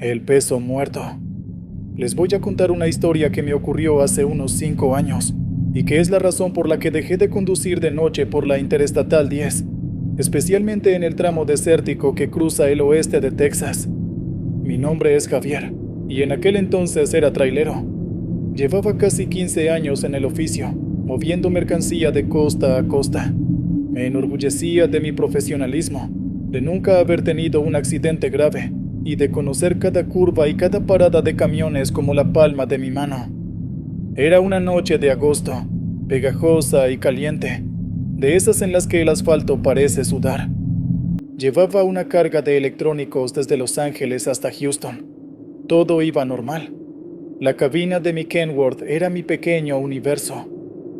El peso muerto. Les voy a contar una historia que me ocurrió hace unos 5 años y que es la razón por la que dejé de conducir de noche por la Interestatal 10, especialmente en el tramo desértico que cruza el oeste de Texas. Mi nombre es Javier y en aquel entonces era trailero. Llevaba casi 15 años en el oficio, moviendo mercancía de costa a costa. Me enorgullecía de mi profesionalismo, de nunca haber tenido un accidente grave y de conocer cada curva y cada parada de camiones como la palma de mi mano. Era una noche de agosto, pegajosa y caliente, de esas en las que el asfalto parece sudar. Llevaba una carga de electrónicos desde Los Ángeles hasta Houston. Todo iba normal. La cabina de mi Kenworth era mi pequeño universo.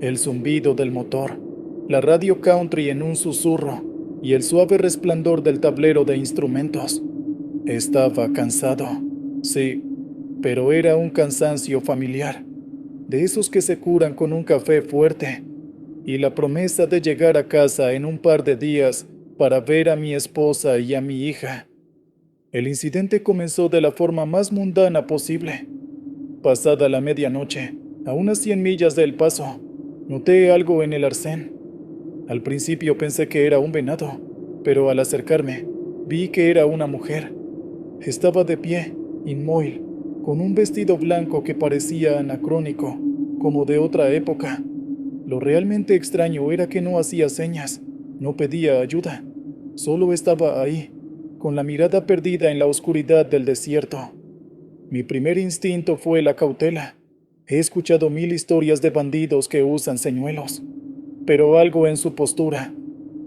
El zumbido del motor, la radio country en un susurro y el suave resplandor del tablero de instrumentos. Estaba cansado, sí, pero era un cansancio familiar, de esos que se curan con un café fuerte, y la promesa de llegar a casa en un par de días para ver a mi esposa y a mi hija. El incidente comenzó de la forma más mundana posible. Pasada la medianoche, a unas 100 millas de El Paso, noté algo en el arcén. Al principio pensé que era un venado, pero al acercarme, vi que era una mujer. Estaba de pie, inmóvil, con un vestido blanco que parecía anacrónico, como de otra época. Lo realmente extraño era que no hacía señas, no pedía ayuda, solo estaba ahí, con la mirada perdida en la oscuridad del desierto. Mi primer instinto fue la cautela. He escuchado 1000 historias de bandidos que usan señuelos, pero algo en su postura,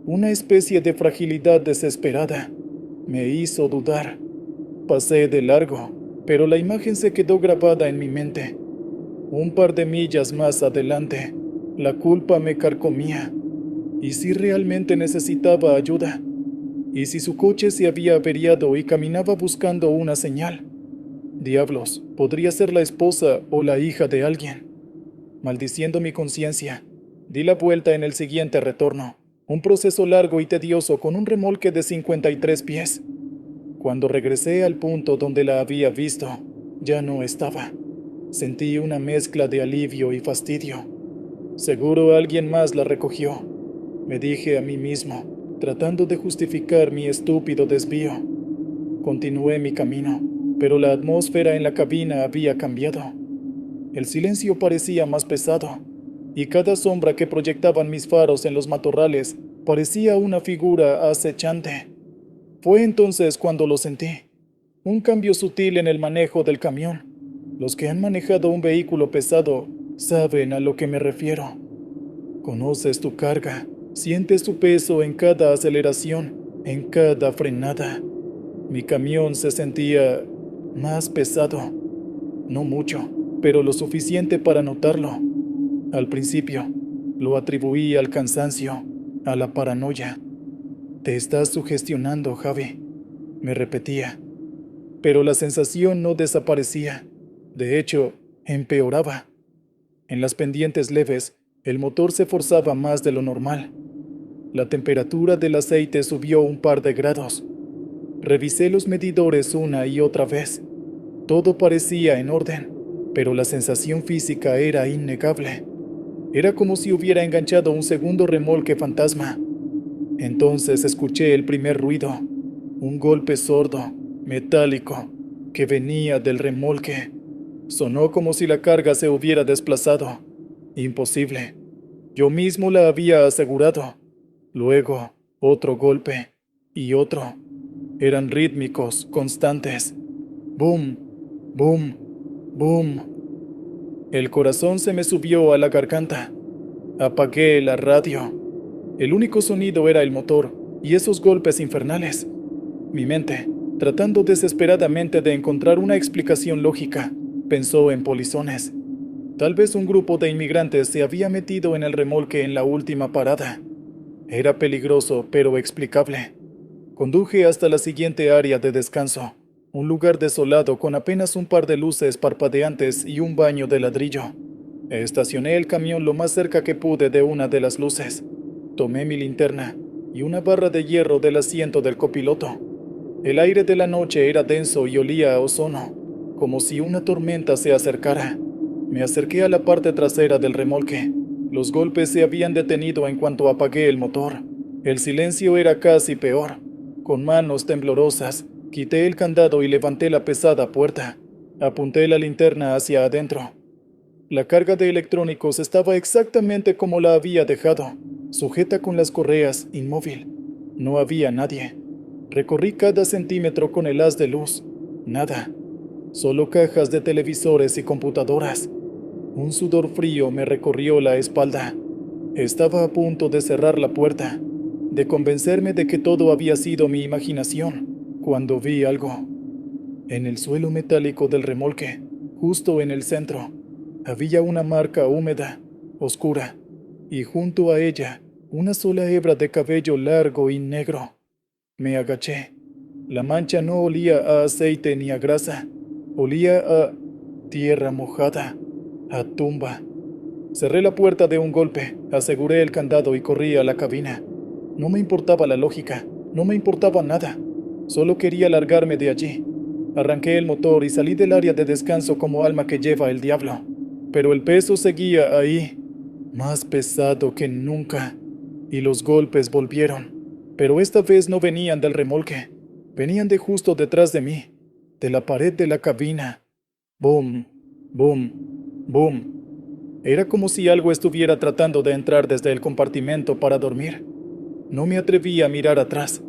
una especie de fragilidad desesperada, me hizo dudar. Pasé de largo, pero la imagen se quedó grabada en mi mente. Un par de millas más adelante, la culpa me carcomía. ¿Y si realmente necesitaba ayuda? ¿Y si su coche se había averiado y caminaba buscando una señal? Diablos, podría ser la esposa o la hija de alguien. Maldiciendo mi conciencia, di la vuelta en el siguiente retorno, un proceso largo y tedioso con un remolque de 53 pies. Cuando regresé al punto donde la había visto, ya no estaba. Sentí una mezcla de alivio y fastidio. Seguro alguien más la recogió, me dije a mí mismo, tratando de justificar mi estúpido desvío. Continué mi camino, pero la atmósfera en la cabina había cambiado. El silencio parecía más pesado, y cada sombra que proyectaban mis faros en los matorrales parecía una figura acechante. Fue entonces cuando lo sentí, un cambio sutil en el manejo del camión. Los que han manejado un vehículo pesado saben a lo que me refiero. Conoces tu carga, sientes su peso en cada aceleración, en cada frenada. Mi camión se sentía más pesado. No mucho, pero lo suficiente para notarlo. Al principio, lo atribuí al cansancio, a la paranoia. Te estás sugestionando, Javi, me repetía. Pero la sensación no desaparecía. De hecho, empeoraba. En las pendientes leves, el motor se forzaba más de lo normal. La temperatura del aceite subió un par de grados. Revisé los medidores una y otra vez. Todo parecía en orden, pero la sensación física era innegable. Era como si hubiera enganchado un segundo remolque fantasma. Entonces escuché el primer ruido, un golpe sordo, metálico, que venía del remolque. Sonó como si la carga se hubiera desplazado. Imposible. Yo mismo la había asegurado. Luego, otro golpe, y otro. Eran rítmicos, constantes. Boom, boom, boom. El corazón se me subió a la garganta. Apagué la radio. El único sonido era el motor y esos golpes infernales. Mi mente, tratando desesperadamente de encontrar una explicación lógica, pensó en polizones. Tal vez un grupo de inmigrantes se había metido en el remolque en la última parada. Era peligroso, pero explicable. Conduje hasta la siguiente área de descanso, un lugar desolado con apenas un par de luces parpadeantes y un baño de ladrillo. Estacioné el camión lo más cerca que pude de una de las luces. Tomé mi linterna y una barra de hierro del asiento del copiloto. El aire de la noche era denso y olía a ozono, como si una tormenta se acercara. Me acerqué a la parte trasera del remolque. Los golpes se habían detenido en cuanto apagué el motor. El silencio era casi peor. Con manos temblorosas, quité el candado y levanté la pesada puerta. Apunté la linterna hacia adentro. La carga de electrónicos estaba exactamente como la había dejado, sujeta con las correas, inmóvil. No había nadie. Recorrí cada centímetro con el haz de luz. Nada. Solo cajas de televisores y computadoras. Un sudor frío me recorrió la espalda. Estaba a punto de cerrar la puerta, de convencerme de que todo había sido mi imaginación, cuando vi algo. En el suelo metálico del remolque, justo en el centro, había una marca húmeda, oscura, y junto a ella, una sola hebra de cabello largo y negro. Me agaché. La mancha no olía a aceite ni a grasa, olía a tierra mojada, a tumba. Cerré la puerta de un golpe, aseguré el candado y corrí a la cabina. No me importaba la lógica, no me importaba nada. Solo quería largarme de allí. Arranqué el motor y salí del área de descanso como alma que lleva el diablo. Pero el peso seguía ahí, más pesado que nunca. Y los golpes volvieron. Pero esta vez no venían del remolque. Venían de justo detrás de mí, de la pared de la cabina. Boom, boom, boom. Era como si algo estuviera tratando de entrar desde el compartimento para dormir. No me atreví a mirar atrás.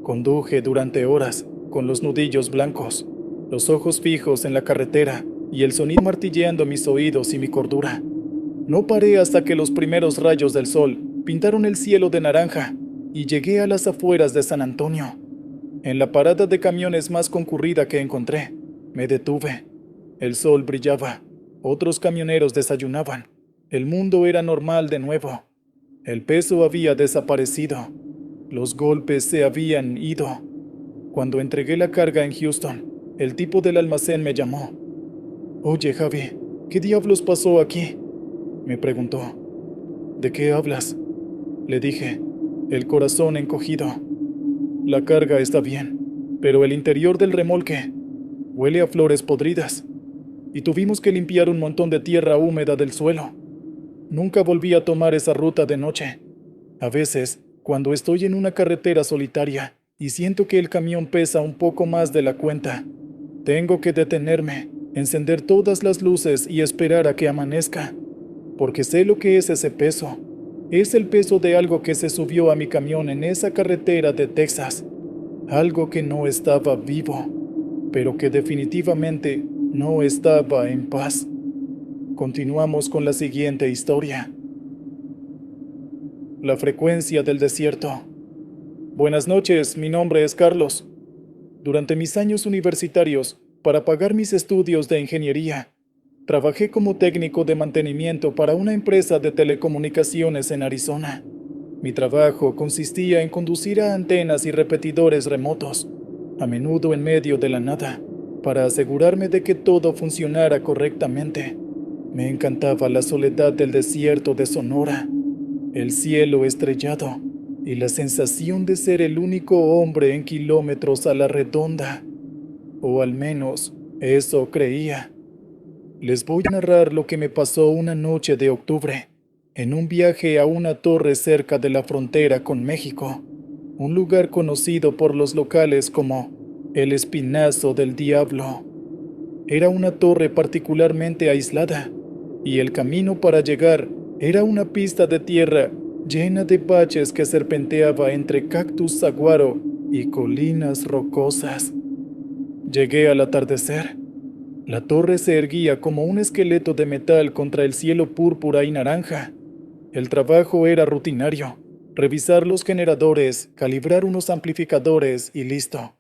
Conduje durante horas, con los nudillos blancos, los ojos fijos en la carretera y el sonido martilleando mis oídos y mi cordura. No paré hasta que los primeros rayos del sol pintaron el cielo de naranja y llegué a las afueras de San Antonio. En la parada de camiones más concurrida que encontré, me detuve. El sol brillaba. Otros camioneros desayunaban. El mundo era normal de nuevo. El peso había desaparecido. Los golpes se habían ido. Cuando entregué la carga en Houston, el tipo del almacén me llamó. «Oye, Javi, ¿qué diablos pasó aquí?», me preguntó. «¿De qué hablas?», le dije, el corazón encogido. «La carga está bien, pero el interior del remolque huele a flores podridas. Y tuvimos que limpiar un montón de tierra húmeda del suelo. Nunca volví a tomar esa ruta de noche. A veces, cuando estoy en una carretera solitaria y siento que el camión pesa un poco más de la cuenta, tengo que detenerme, encender todas las luces y esperar a que amanezca, porque sé lo que es ese peso. Es el peso de algo que se subió a mi camión en esa carretera de Texas, algo que no estaba vivo, pero que definitivamente no estaba en paz. Continuamos con la siguiente historia. La frecuencia del desierto. Buenas noches, mi nombre es Carlos. Durante mis años universitarios, para pagar mis estudios de ingeniería, trabajé como técnico de mantenimiento para una empresa de telecomunicaciones en Arizona. Mi trabajo consistía en conducir a antenas y repetidores remotos, a menudo en medio de la nada, para asegurarme de que todo funcionara correctamente. Me encantaba la soledad del desierto de Sonora, el cielo estrellado y la sensación de ser el único hombre en kilómetros a la redonda. O al menos, eso creía. Les voy a narrar lo que me pasó una noche de octubre, en un viaje a una torre cerca de la frontera con México, un lugar conocido por los locales como el Espinazo del Diablo. Era una torre particularmente aislada, y el camino para llegar era una pista de tierra llena de baches que serpenteaba entre cactus saguaro y colinas rocosas. Llegué al atardecer. La torre se erguía como un esqueleto de metal contra el cielo púrpura y naranja. El trabajo era rutinario: revisar los generadores, calibrar unos amplificadores y listo.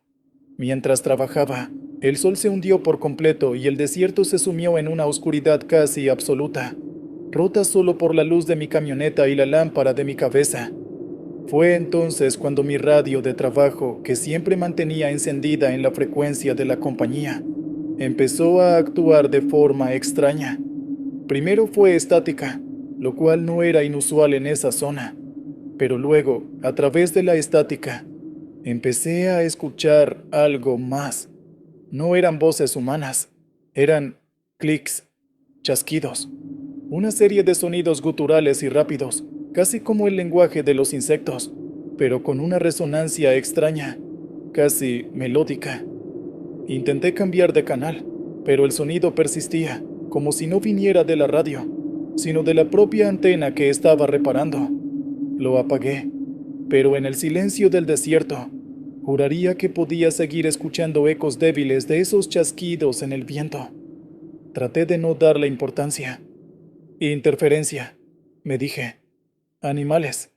Mientras trabajaba, el sol se hundió por completo y el desierto se sumió en una oscuridad casi absoluta, rota solo por la luz de mi camioneta y la lámpara de mi cabeza. Fue entonces cuando mi radio de trabajo, que siempre mantenía encendida en la frecuencia de la compañía, empezó a actuar de forma extraña. Primero fue estática, lo cual no era inusual en esa zona, pero luego, a través de la estática, Empecé a escuchar algo más. No eran voces humanas, eran clics, chasquidos, una serie de sonidos guturales y rápidos, casi como el lenguaje de los insectos, pero con una resonancia extraña, casi melódica. Intenté cambiar de canal, pero el sonido persistía, como si no viniera de la radio, sino de la propia antena que estaba reparando. Lo apagué, pero en el silencio del desierto, juraría que podía seguir escuchando ecos débiles de esos chasquidos en el viento. Traté de no darle importancia. Interferencia, me dije. Animales.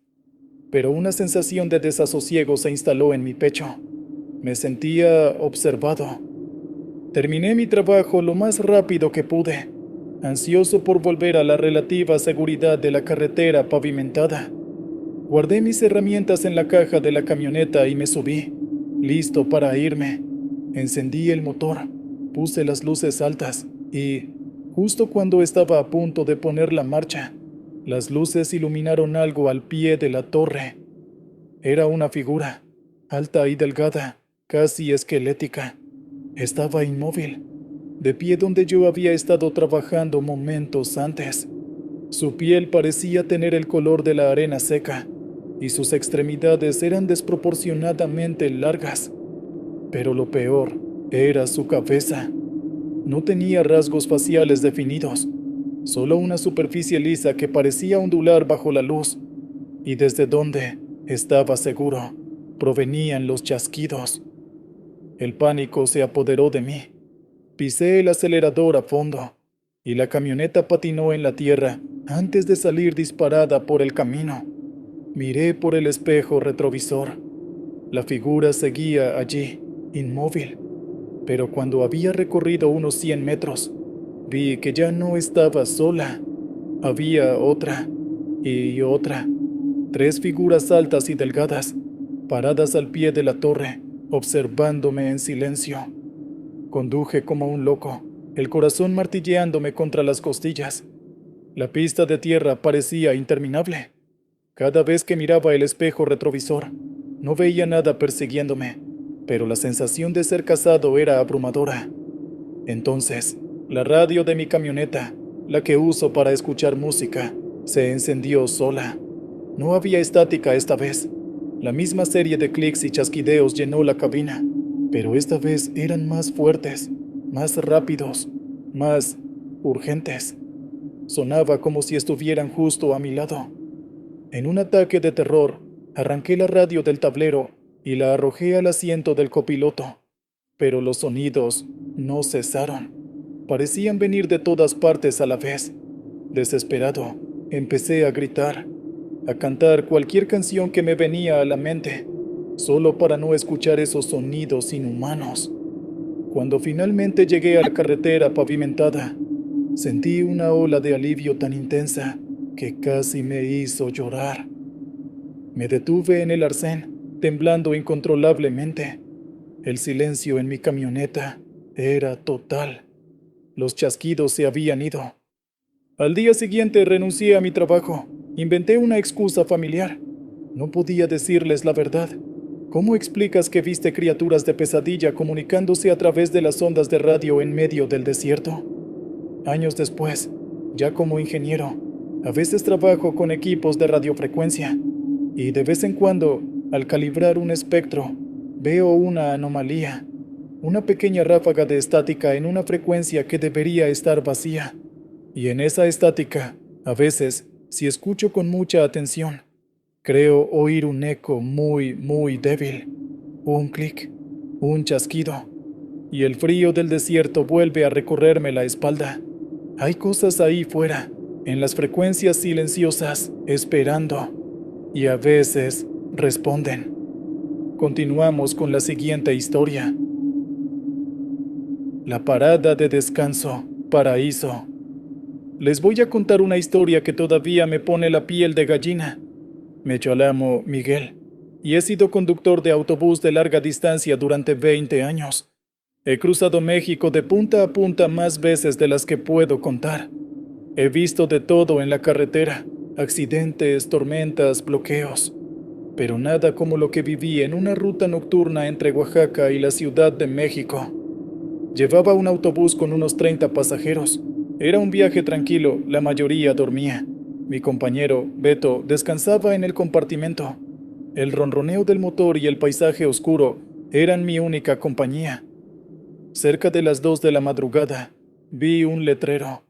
Pero una sensación de desasosiego se instaló en mi pecho. Me sentía observado. Terminé mi trabajo lo más rápido que pude, ansioso por volver a la relativa seguridad de la carretera pavimentada. Guardé mis herramientas en la caja de la camioneta y me subí, listo para irme. Encendí el motor, puse las luces altas y, justo cuando estaba a punto de poner la marcha, las luces iluminaron algo al pie de la torre. Era una figura, alta y delgada, casi esquelética. Estaba inmóvil, de pie donde yo había estado trabajando momentos antes. Su piel parecía tener el color de la arena seca, y sus extremidades eran desproporcionadamente largas. Pero lo peor era su cabeza. No tenía rasgos faciales definidos, solo una superficie lisa que parecía ondular bajo la luz, y desde donde, estaba seguro, provenían los chasquidos. El pánico se apoderó de mí. Pisé el acelerador a fondo, y la camioneta patinó en la tierra antes de salir disparada por el camino. Miré por el espejo retrovisor. La figura seguía allí, inmóvil, pero cuando había recorrido unos 100 metros, vi que ya no estaba sola. Había otra, y otra, 3 figuras altas y delgadas, paradas al pie de la torre, observándome en silencio. Conduje como un loco, el corazón martilleándome contra las costillas. La pista de tierra parecía interminable. Cada vez que miraba el espejo retrovisor, no veía nada persiguiéndome, pero la sensación de ser cazado era abrumadora. Entonces, la radio de mi camioneta, la que uso para escuchar música, se encendió sola. No había estática esta vez. La misma serie de clics y chasquideos llenó la cabina, pero esta vez eran más fuertes, más rápidos, más urgentes. Sonaba como si estuvieran justo a mi lado. En un ataque de terror, arranqué la radio del tablero y la arrojé al asiento del copiloto. Pero los sonidos no cesaron. Parecían venir de todas partes a la vez. Desesperado, empecé a gritar, a cantar cualquier canción que me venía a la mente, solo para no escuchar esos sonidos inhumanos. Cuando finalmente llegué a la carretera pavimentada, sentí una ola de alivio tan intensa que casi me hizo llorar. Me detuve en el arcén, temblando incontrolablemente. El silencio en mi camioneta era total. Los chasquidos se habían ido. Al día siguiente renuncié a mi trabajo. Inventé una excusa familiar. No podía decirles la verdad. ¿Cómo explicas que viste criaturas de pesadilla comunicándose a través de las ondas de radio en medio del desierto? Años después, ya como ingeniero, a veces trabajo con equipos de radiofrecuencia y de vez en cuando, al calibrar un espectro, veo una anomalía, una pequeña ráfaga de estática en una frecuencia que debería estar vacía. Y en esa estática, a veces, si escucho con mucha atención, creo oír un eco muy, muy débil, un clic, un chasquido, y el frío del desierto vuelve a recorrerme la espalda. Hay cosas ahí fuera, en las frecuencias silenciosas, esperando, y a veces responden. Continuamos con la siguiente historia. La parada de descanso, Paraíso. Les voy a contar una historia que todavía me pone la piel de gallina. Me llamo Miguel, y he sido conductor de autobús de larga distancia durante 20 años. He cruzado México de punta a punta más veces de las que puedo contar. He visto de todo en la carretera: accidentes, tormentas, bloqueos. pero nada como lo que viví en una ruta nocturna entre Oaxaca y la Ciudad de México. Llevaba un autobús con unos 30 pasajeros. Era un viaje tranquilo, la mayoría dormía. Mi compañero, Beto, descansaba en el compartimento. El ronroneo del motor y el paisaje oscuro eran mi única compañía. Cerca de las 2 de la madrugada, vi un letrero.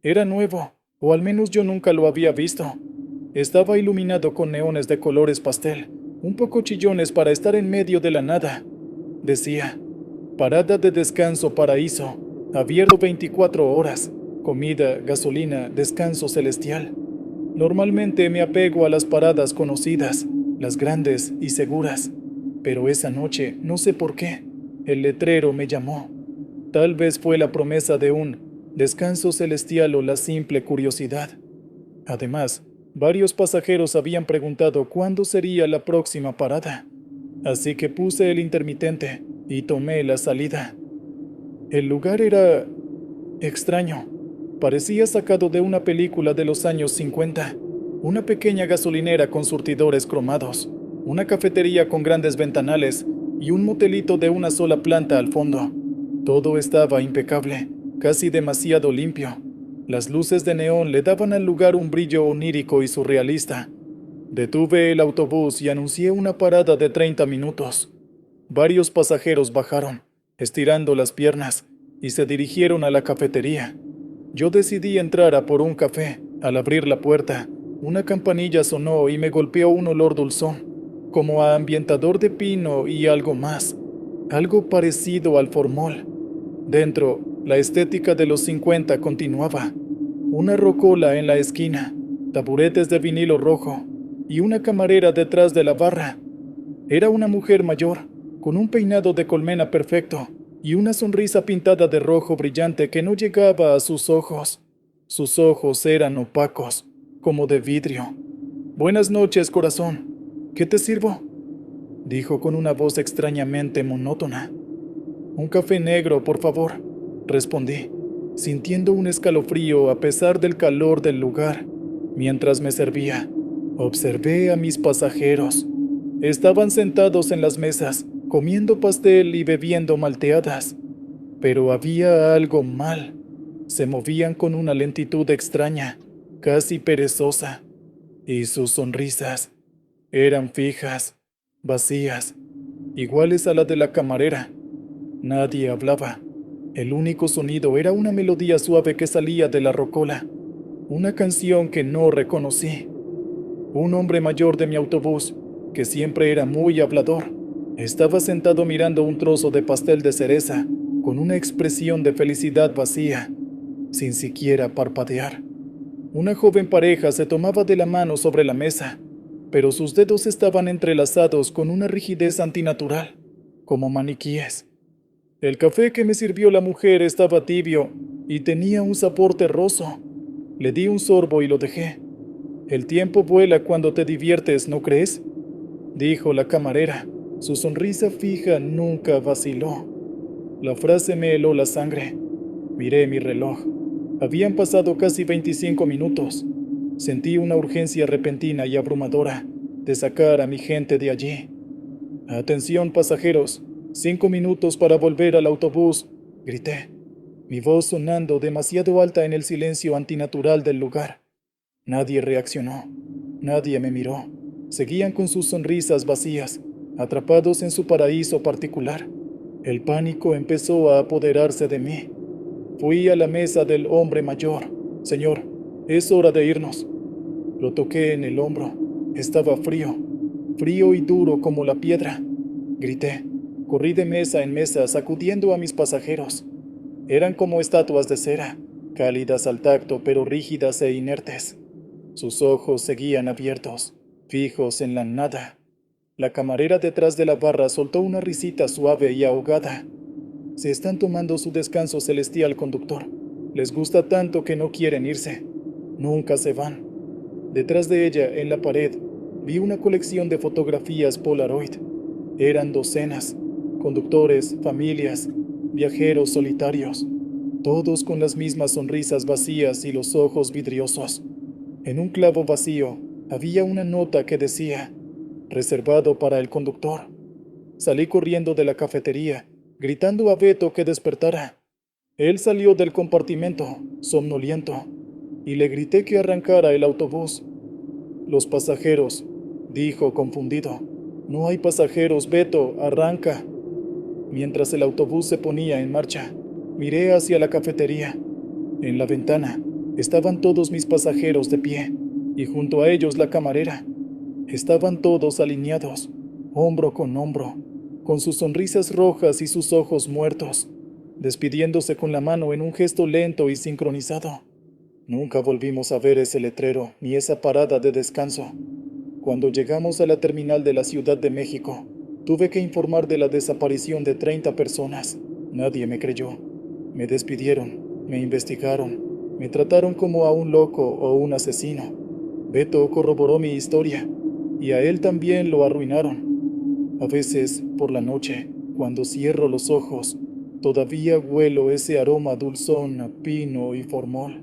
Era nuevo, o al menos yo nunca lo había visto. Estaba iluminado con neones de colores pastel, un poco chillones para estar en medio de la nada. Decía: Parada de descanso Paraíso, abierto 24 horas, comida, gasolina, descanso celestial. Normalmente me apego a las paradas conocidas, las grandes y seguras, pero esa noche, no sé por qué, el letrero me llamó. Tal vez fue la promesa de un descanso celestial o la simple curiosidad. Además, varios pasajeros habían preguntado cuándo sería la próxima parada, así que puse el intermitente y tomé la salida. El lugar era extraño. Parecía sacado de una película de los años 50. Una pequeña gasolinera con surtidores cromados, una cafetería con grandes ventanales y un motelito de una sola planta al fondo. Todo estaba impecable, casi demasiado limpio. Las luces de neón le daban al lugar un brillo onírico y surrealista. Detuve el autobús y anuncié una parada de 30 minutos. Varios pasajeros bajaron, estirando las piernas, y se dirigieron a la cafetería. Yo decidí entrar a por un café. Al abrir la puerta, una campanilla sonó y me golpeó un olor dulzón, como a ambientador de pino y algo más, algo parecido al formol. Dentro, la estética de los 50 continuaba. Una rocola en la esquina, taburetes de vinilo rojo y una camarera detrás de la barra. Era una mujer mayor, con un peinado de colmena perfecto y una sonrisa pintada de rojo brillante que no llegaba a sus ojos. Sus ojos eran opacos, como de vidrio. «Buenas noches, corazón. ¿Qué te sirvo?», dijo con una voz extrañamente monótona. «Un café negro, por favor», respondí, sintiendo un escalofrío a pesar del calor del lugar. Mientras me servía, observé a mis pasajeros. Estaban sentados en las mesas, comiendo pastel y bebiendo malteadas. Pero había algo mal. Se movían con una lentitud extraña, casi perezosa, y sus sonrisas eran fijas, vacías, iguales a la de la camarera. Nadie hablaba. El único sonido era una melodía suave que salía de la rocola, una canción que no reconocí. Un hombre mayor de mi autobús, que siempre era muy hablador, estaba sentado mirando un trozo de pastel de cereza, con una expresión de felicidad vacía, sin siquiera parpadear. Una joven pareja se tomaba de la mano sobre la mesa, pero sus dedos estaban entrelazados con una rigidez antinatural, como maniquíes. El café que me sirvió la mujer estaba tibio y tenía un sabor terroso. Le di un sorbo y lo dejé. «El tiempo vuela cuando te diviertes, ¿no crees?», dijo la camarera. Su sonrisa fija nunca vaciló. La frase me heló la sangre. Miré mi reloj. Habían pasado casi 25 minutos. Sentí una urgencia repentina y abrumadora de sacar a mi gente de allí. «Atención, pasajeros. 5 minutos para volver al autobús», grité, mi voz sonando demasiado alta en el silencio antinatural del lugar. Nadie reaccionó. Nadie me miró. Seguían con sus sonrisas vacías, atrapados en su paraíso particular. El pánico empezó a apoderarse de mí. Fui a la mesa del hombre mayor. «Señor, es hora de irnos». Lo toqué en el hombro. Estaba frío, frío y duro como la piedra. Grité. Corrí de mesa en mesa, sacudiendo a mis pasajeros. Eran como estatuas de cera, cálidas al tacto pero rígidas e inertes. Sus ojos seguían abiertos, fijos en la nada. La camarera detrás de la barra soltó una risita suave y ahogada. «Se están tomando su descanso celestial, conductor. Les gusta tanto que no quieren irse. Nunca se van». Detrás de ella, en la pared, vi una colección de fotografías Polaroid. Eran docenas, conductores, familias, viajeros solitarios, todos con las mismas sonrisas vacías y los ojos vidriosos. En un clavo vacío había una nota que decía: reservado para el conductor. Salí corriendo de la cafetería, gritando a Beto que despertara. Él salió del compartimento, somnoliento, y le grité que arrancara el autobús. Los pasajeros, dijo confundido. No hay pasajeros, Beto, arranca. Mientras el autobús se ponía en marcha, miré hacia la cafetería. En la ventana estaban todos mis pasajeros de pie, y junto a ellos la camarera. Estaban todos alineados, hombro con hombro, con sus sonrisas rojas y sus ojos muertos, despidiéndose con la mano en un gesto lento y sincronizado. Nunca volvimos a ver ese letrero ni esa parada de descanso. Cuando llegamos a la terminal de la Ciudad de México, tuve que informar de la desaparición de 30 personas. Nadie me creyó. Me despidieron, me investigaron, me trataron como a un loco o un asesino. Beto corroboró mi historia, y a él también lo arruinaron. A veces, por la noche, cuando cierro los ojos, todavía huelo ese aroma dulzón a pino y formol.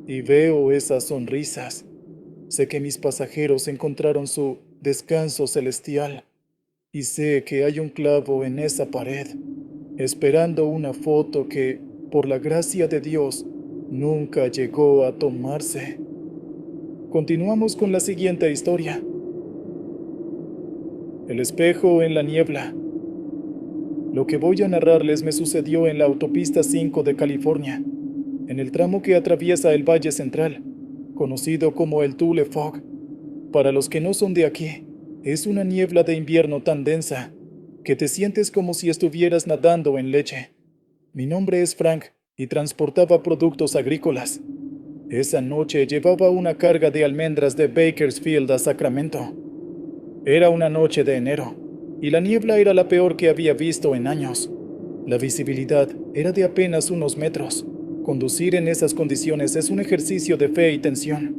Y veo esas sonrisas. Sé que mis pasajeros encontraron su descanso celestial. Y sé que hay un clavo en esa pared, esperando una foto que, por la gracia de Dios, nunca llegó a tomarse. Continuamos con la siguiente historia. El espejo en la niebla. Lo que voy a narrarles me sucedió en la autopista 5 de California, en el tramo que atraviesa el Valle Central, conocido como el Tule Fog. Para los que no son de aquí, es una niebla de invierno tan densa que te sientes como si estuvieras nadando en leche. Mi nombre es Frank y transportaba productos agrícolas. Esa noche llevaba una carga de almendras de Bakersfield a Sacramento. Era una noche de enero, y la niebla era la peor que había visto en años. La visibilidad era de apenas unos metros. Conducir en esas condiciones es un ejercicio de fe y tensión.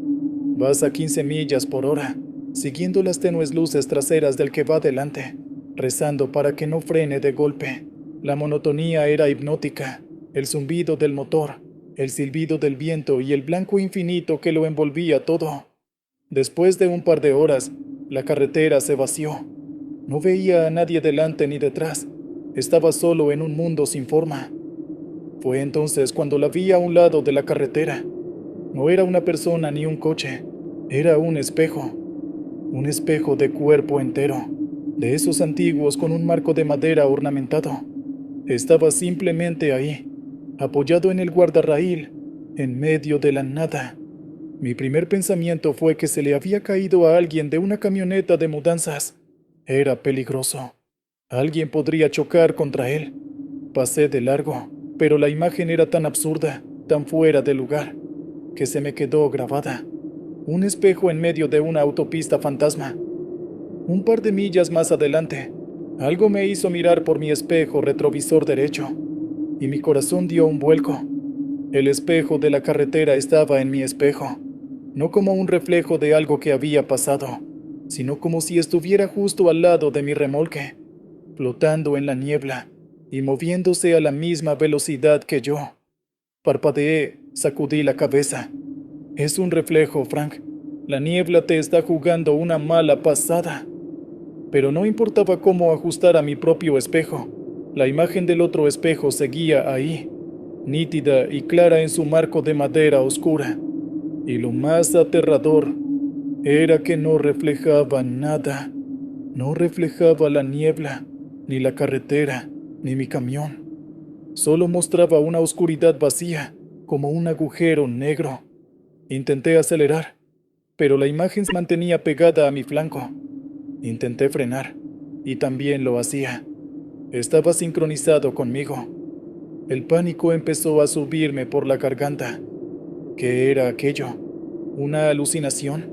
Vas a 15 millas por hora, siguiendo las tenues luces traseras del que va delante, rezando para que no frene de golpe. La monotonía era hipnótica, el zumbido del motor, el silbido del viento y el blanco infinito que lo envolvía todo. Después de un par de horas, la carretera se vació. No veía a nadie delante ni detrás. Estaba solo en un mundo sin forma. Fue entonces cuando la vi a un lado de la carretera. No era una persona ni un coche, era un espejo de cuerpo entero, de esos antiguos con un marco de madera ornamentado. Estaba simplemente ahí, apoyado en el guardarraíl, en medio de la nada. Mi primer pensamiento fue que se le había caído a alguien de una camioneta de mudanzas. Era peligroso. Alguien podría chocar contra él. Pasé de largo, pero la imagen era tan absurda, tan fuera de lugar, que se me quedó grabada. Un espejo en medio de una autopista fantasma. Un par de millas más adelante, algo me hizo mirar por mi espejo retrovisor derecho, y mi corazón dio un vuelco. El espejo de la carretera estaba en mi espejo, no como un reflejo de algo que había pasado, sino como si estuviera justo al lado de mi remolque, flotando en la niebla y moviéndose a la misma velocidad que yo. Parpadeé, sacudí la cabeza. Es un reflejo, Frank. La niebla te está jugando una mala pasada. Pero no importaba cómo ajustar a mi propio espejo. La imagen del otro espejo seguía ahí, nítida y clara en su marco de madera oscura. Y lo más aterrador era que no reflejaba nada. No reflejaba la niebla, ni la carretera, ni mi camión. Solo mostraba una oscuridad vacía, como un agujero negro. Intenté acelerar, pero la imagen se mantenía pegada a mi flanco. Intenté frenar, y también lo hacía. Estaba sincronizado conmigo. El pánico empezó a subirme por la garganta. ¿Qué era aquello? ¿Una alucinación?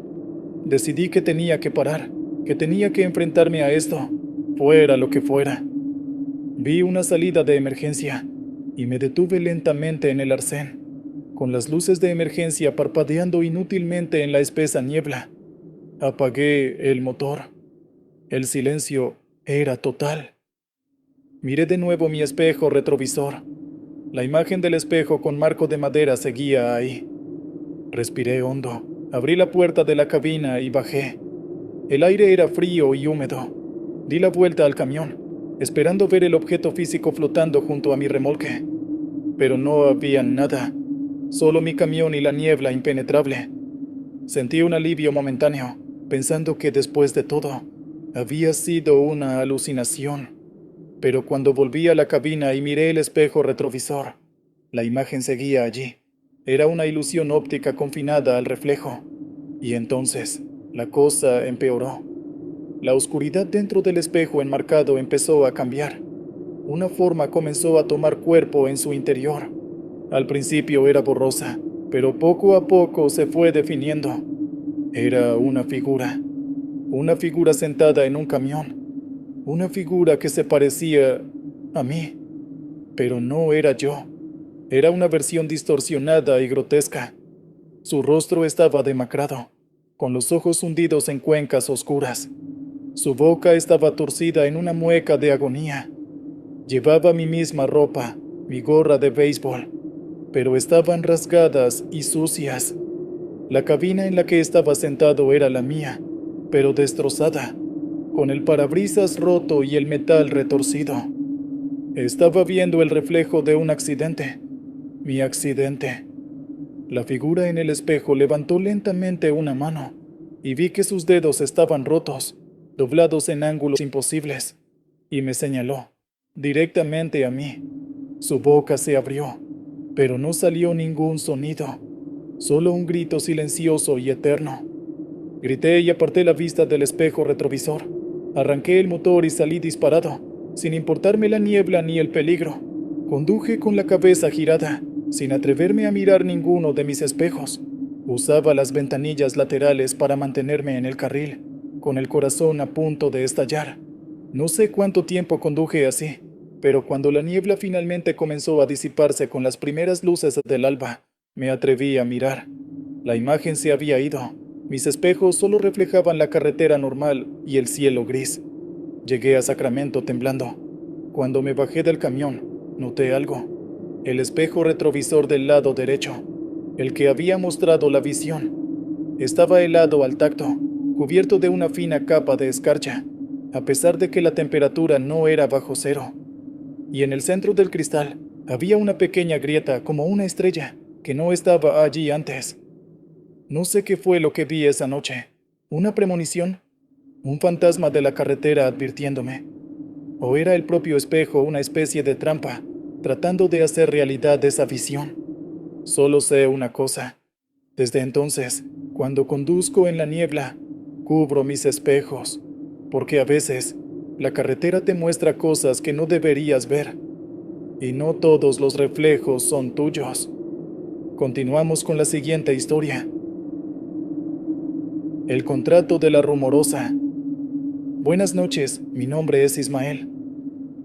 Decidí que tenía que parar, que tenía que enfrentarme a esto, fuera lo que fuera. Vi una salida de emergencia, y me detuve lentamente en el arcén, con las luces de emergencia parpadeando inútilmente en la espesa niebla. Apagué el motor. El silencio era total. Miré de nuevo mi espejo retrovisor. La imagen del espejo con marco de madera seguía ahí. Respiré hondo, abrí la puerta de la cabina y bajé. El aire era frío y húmedo. Di la vuelta al camión, esperando ver el objeto físico flotando junto a mi remolque. Pero no había nada, solo mi camión y la niebla impenetrable. Sentí un alivio momentáneo, pensando que después de todo, había sido una alucinación. Pero cuando volví a la cabina y miré el espejo retrovisor, la imagen seguía allí. Era una ilusión óptica confinada al reflejo. Y entonces, la cosa empeoró. La oscuridad dentro del espejo enmarcado empezó a cambiar. Una forma comenzó a tomar cuerpo en su interior. Al principio era borrosa, pero poco a poco se fue definiendo. Era una figura sentada en un camión, una figura que se parecía a mí, pero no era yo. Era una versión distorsionada y grotesca. Su rostro estaba demacrado, con los ojos hundidos en cuencas oscuras. Su boca estaba torcida en una mueca de agonía. Llevaba mi misma ropa, mi gorra de béisbol, pero estaban rasgadas y sucias. La cabina en la que estaba sentado era la mía, pero destrozada, con el parabrisas roto y el metal retorcido. Estaba viendo el reflejo de un accidente, mi accidente. La figura en el espejo levantó lentamente una mano, y vi que sus dedos estaban rotos, doblados en ángulos imposibles, y me señaló, directamente a mí. Su boca se abrió, pero no salió ningún sonido, solo un grito silencioso y eterno. Grité y aparté la vista del espejo retrovisor. Arranqué el motor y salí disparado, sin importarme la niebla ni el peligro. Conduje con la cabeza girada, sin atreverme a mirar ninguno de mis espejos. Usaba las ventanillas laterales para mantenerme en el carril, con el corazón a punto de estallar. No sé cuánto tiempo conduje así, pero cuando la niebla finalmente comenzó a disiparse con las primeras luces del alba, me atreví a mirar. La imagen se había ido. Mis espejos solo reflejaban la carretera normal y el cielo gris. Llegué a Sacramento temblando. Cuando me bajé del camión, noté algo. El espejo retrovisor del lado derecho, el que había mostrado la visión, estaba helado al tacto, cubierto de una fina capa de escarcha, a pesar de que la temperatura no era bajo cero. Y en el centro del cristal había una pequeña grieta como una estrella que no estaba allí antes. No sé qué fue lo que vi esa noche. ¿Una premonición? ¿Un fantasma de la carretera advirtiéndome? ¿O era el propio espejo una especie de trampa, tratando de hacer realidad esa visión? Solo sé una cosa. Desde entonces, cuando conduzco en la niebla, cubro mis espejos, porque a veces la carretera te muestra cosas que no deberías ver, y no todos los reflejos son tuyos. Continuamos con la siguiente historia. El contrato de la rumorosa. Buenas noches, mi nombre es Ismael.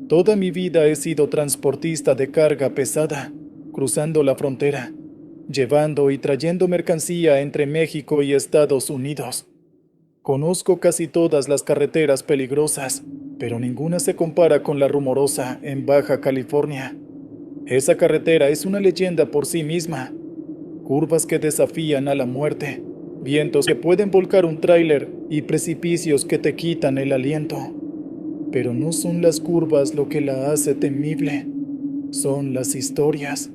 Toda mi vida he sido transportista de carga pesada, cruzando la frontera, llevando y trayendo mercancía entre México y Estados Unidos. Conozco casi todas las carreteras peligrosas, pero ninguna se compara con la rumorosa en Baja California. Esa carretera es una leyenda por sí misma. Curvas que desafían a la muerte, vientos que pueden volcar un tráiler y precipicios que te quitan el aliento. Pero no son las curvas lo que la hace temible, son las historias.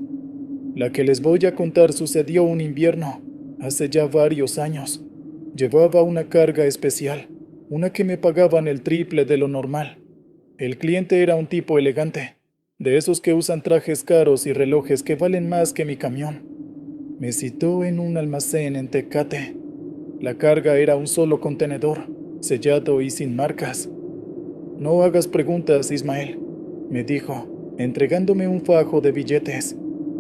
La que les voy a contar sucedió un invierno, hace ya varios años. Llevaba una carga especial, una que me pagaban el triple de lo normal. El cliente era un tipo elegante, de esos que usan trajes caros y relojes que valen más que mi camión. Me citó en un almacén en Tecate. La carga era un solo contenedor, sellado y sin marcas. No hagas preguntas, Ismael, me dijo, entregándome un fajo de billetes.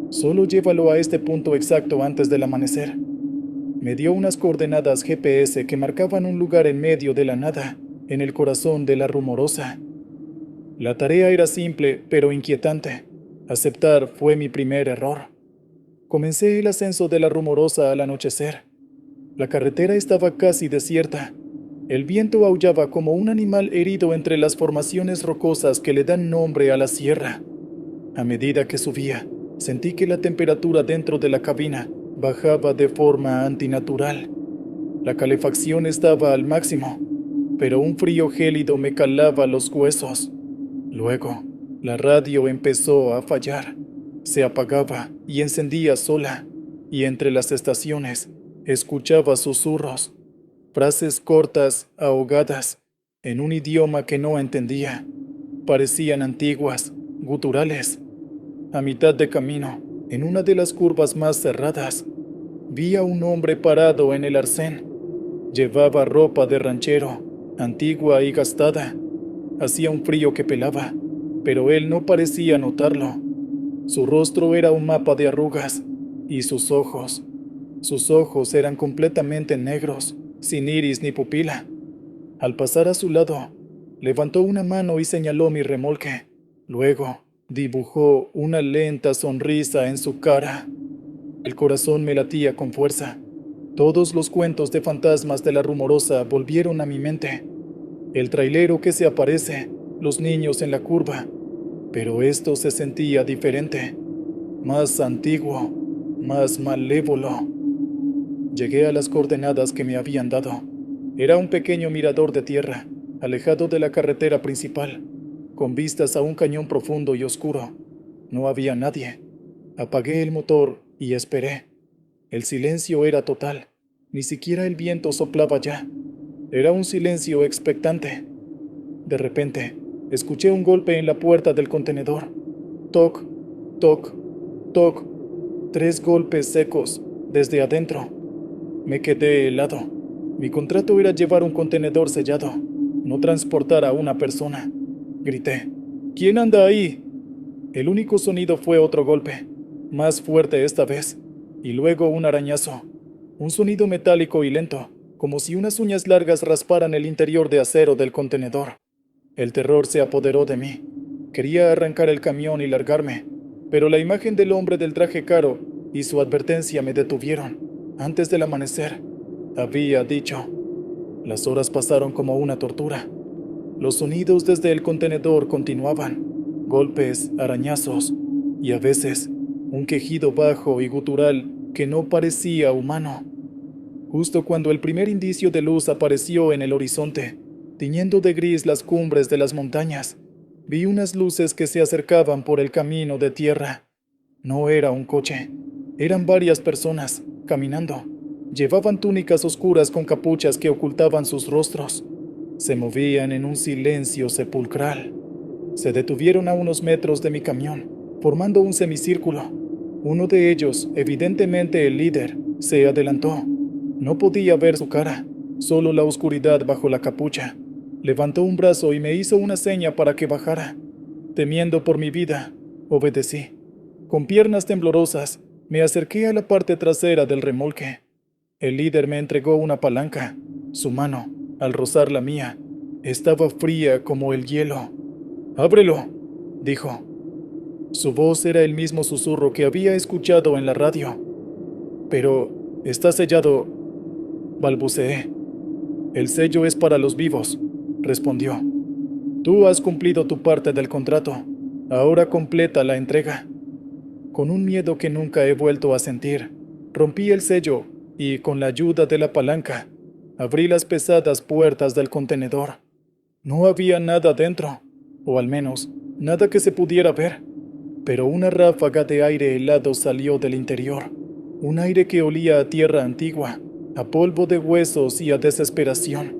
Solo llévalo a este punto exacto antes del amanecer. Me dio unas coordenadas GPS que marcaban un lugar en medio de la nada, en el corazón de la rumorosa. La tarea era simple, pero inquietante. Aceptar fue mi primer error. Comencé el ascenso de la rumorosa al anochecer. La carretera estaba casi desierta. El viento aullaba como un animal herido entre las formaciones rocosas que le dan nombre a la sierra. A medida que subía, sentí que la temperatura dentro de la cabina bajaba de forma antinatural. La calefacción estaba al máximo, pero un frío gélido me calaba los huesos. Luego, la radio empezó a fallar. Se apagaba y encendía sola, y entre las estaciones escuchaba susurros, frases cortas, ahogadas, en un idioma que no entendía. Parecían antiguas, guturales. A mitad de camino, en una de las curvas más cerradas, vi a un hombre parado en el arcén. Llevaba ropa de ranchero, antigua y gastada. Hacía un frío que pelaba, pero él no parecía notarlo. Su rostro era un mapa de arrugas, y sus ojos eran completamente negros, sin iris ni pupila. Al pasar a su lado, levantó una mano y señaló mi remolque. Luego, dibujó una lenta sonrisa en su cara. El corazón me latía con fuerza. Todos los cuentos de fantasmas de la Rumorosa volvieron a mi mente. El trailero que se aparece, los niños en la curva. Pero esto se sentía diferente, más antiguo, más malévolo. Llegué a las coordenadas que me habían dado. Era un pequeño mirador de tierra, alejado de la carretera principal, con vistas a un cañón profundo y oscuro. No había nadie. Apagué el motor y esperé. El silencio era total. Ni siquiera el viento soplaba ya. Era un silencio expectante. De repente, escuché un golpe en la puerta del contenedor. Toc, toc, toc. 3 golpes secos, desde adentro. Me quedé helado. Mi contrato era llevar un contenedor sellado, no transportar a una persona. Grité: ¿Quién anda ahí? El único sonido fue otro golpe, más fuerte esta vez, y luego un arañazo. Un sonido metálico y lento, como si unas uñas largas rasparan el interior de acero del contenedor. El terror se apoderó de mí. Quería arrancar el camión y largarme, pero la imagen del hombre del traje caro y su advertencia me detuvieron. Antes del amanecer, había dicho. Las horas pasaron como una tortura. Los sonidos desde el contenedor continuaban. Golpes, arañazos y a veces un quejido bajo y gutural que no parecía humano. Justo cuando el primer indicio de luz apareció en el horizonte, tiñendo de gris las cumbres de las montañas, vi unas luces que se acercaban por el camino de tierra. No era un coche, eran varias personas, caminando. Llevaban túnicas oscuras con capuchas que ocultaban sus rostros. Se movían en un silencio sepulcral. Se detuvieron a unos metros de mi camión, formando un semicírculo. Uno de ellos, evidentemente el líder, se adelantó. No podía ver su cara, solo la oscuridad bajo la capucha. Levantó un brazo y me hizo una seña para que bajara. Temiendo por mi vida, obedecí. Con piernas temblorosas, me acerqué a la parte trasera del remolque. El líder me entregó una palanca. Su mano, al rozar la mía, estaba fría como el hielo. «¡Ábrelo!», dijo. Su voz era el mismo susurro que había escuchado en la radio. «Pero está sellado», balbuceé. «El sello es para los vivos», respondió. «Tú has cumplido tu parte del contrato. Ahora completa la entrega». Con un miedo que nunca he vuelto a sentir, rompí el sello y, con la ayuda de la palanca, abrí las pesadas puertas del contenedor. No había nada dentro, o al menos, nada que se pudiera ver, pero una ráfaga de aire helado salió del interior, un aire que olía a tierra antigua, a polvo de huesos y a desesperación.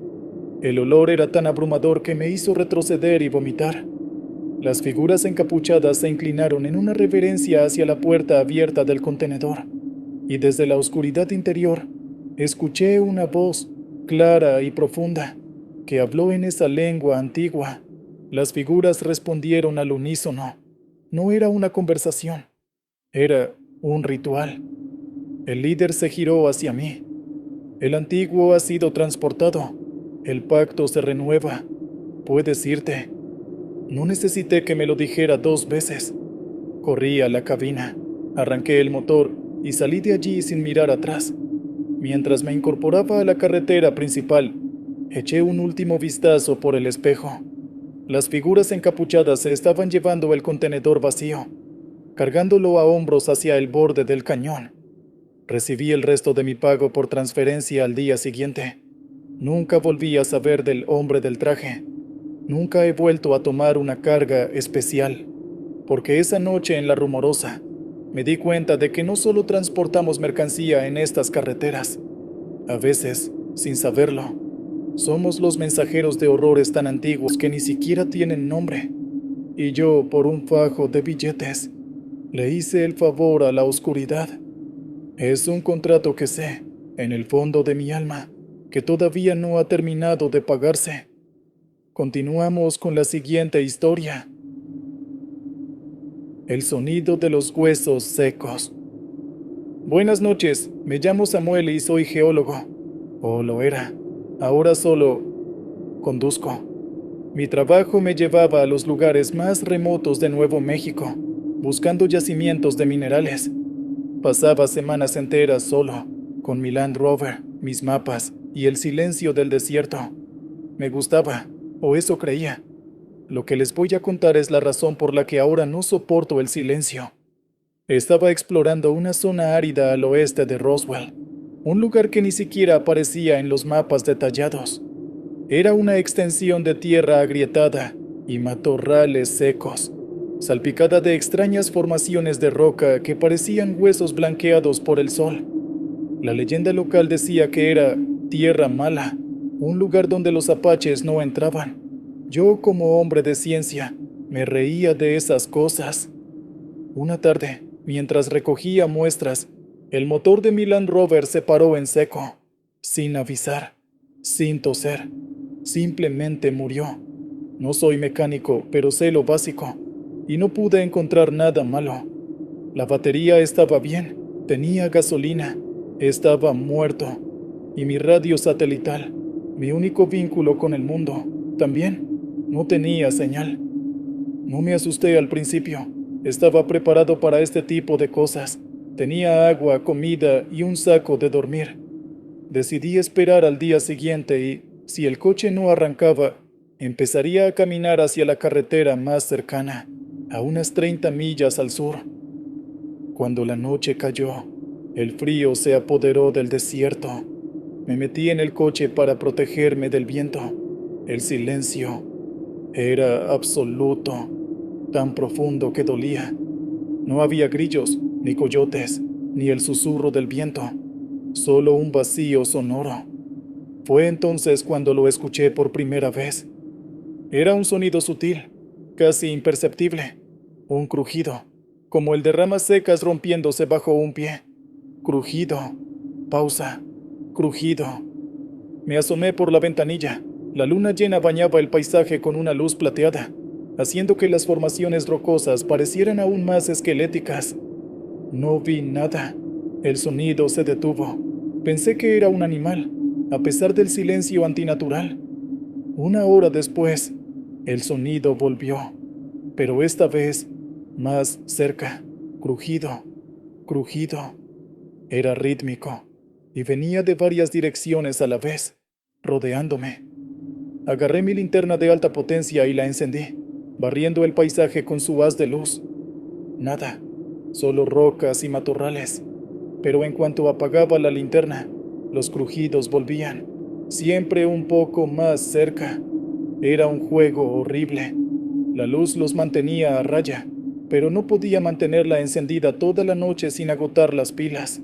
El olor era tan abrumador que me hizo retroceder y vomitar. Las figuras encapuchadas se inclinaron en una reverencia hacia la puerta abierta del contenedor, y desde la oscuridad interior escuché una voz clara y profunda que habló en esa lengua antigua. Las figuras respondieron al unísono. No era una conversación, era un ritual. El líder se giró hacia mí. «El antiguo ha sido transportado. El pacto se renueva. Puedes irte». No necesité que me lo dijera 2 veces. Corrí a la cabina, arranqué el motor y salí de allí sin mirar atrás. Mientras me incorporaba a la carretera principal, eché un último vistazo por el espejo. Las figuras encapuchadas se estaban llevando el contenedor vacío, cargándolo a hombros hacia el borde del cañón. Recibí el resto de mi pago por transferencia al día siguiente. Nunca volví a saber del hombre del traje. Nunca he vuelto a tomar una carga especial, porque esa noche en La Rumorosa me di cuenta de que no solo transportamos mercancía en estas carreteras. A veces, sin saberlo, somos los mensajeros de horrores tan antiguos que ni siquiera tienen nombre. Y yo, por un fajo de billetes, le hice el favor a la oscuridad. Es un contrato que sé, en el fondo de mi alma, que todavía no ha terminado de pagarse. Continuamos con la siguiente historia. El sonido de los huesos secos. Buenas noches, me llamo Samuel y soy geólogo. O lo era. Ahora solo conduzco. Mi trabajo me llevaba a los lugares más remotos de Nuevo México, buscando yacimientos de minerales. Pasaba semanas enteras solo, con mi Land Rover, mis mapas y el silencio del desierto. Me gustaba, o eso creía. Lo que les voy a contar es la razón por la que ahora no soporto el silencio. Estaba explorando una zona árida al oeste de Roswell, un lugar que ni siquiera aparecía en los mapas detallados. Era una extensión de tierra agrietada y matorrales secos, salpicada de extrañas formaciones de roca que parecían huesos blanqueados por el sol. La leyenda local decía que era Tierra Mala, un lugar donde los apaches no entraban. Yo, como hombre de ciencia, me reía de esas cosas. Una tarde, mientras recogía muestras, el motor de mi Land Rover se paró en seco, sin avisar, sin toser. Simplemente murió. No soy mecánico, pero sé lo básico, y no pude encontrar nada malo. La batería estaba bien, tenía gasolina, estaba muerto, y mi radio satelital, mi único vínculo con el mundo, también no tenía señal. No me asusté al principio, estaba preparado para este tipo de cosas. Tenía agua, comida y un saco de dormir. Decidí esperar al día siguiente y, si el coche no arrancaba, empezaría a caminar hacia la carretera más cercana, a unas 30 millas al sur. Cuando la noche cayó, el frío se apoderó del desierto. Me metí en el coche para protegerme del viento. El silencio era absoluto, tan profundo que dolía. No había grillos, ni coyotes, ni el susurro del viento, solo un vacío sonoro. Fue entonces cuando lo escuché por primera vez. Era un sonido sutil, casi imperceptible, un crujido, como el de ramas secas rompiéndose bajo un pie. Crujido, pausa, crujido. Me asomé por la ventanilla. La luna llena bañaba el paisaje con una luz plateada, haciendo que las formaciones rocosas parecieran aún más esqueléticas. No vi nada. El sonido se detuvo. Pensé que era un animal, a pesar del silencio antinatural. Una hora después, el sonido volvió, pero esta vez más cerca. Crujido, crujido. Era rítmico y venía de varias direcciones a la vez, rodeándome. Agarré mi linterna de alta potencia y la encendí, barriendo el paisaje con su haz de luz. Nada, solo rocas y matorrales. Pero en cuanto apagaba la linterna, los crujidos volvían, siempre un poco más cerca. Era un juego horrible. La luz los mantenía a raya, pero no podía mantenerla encendida toda la noche sin agotar las pilas.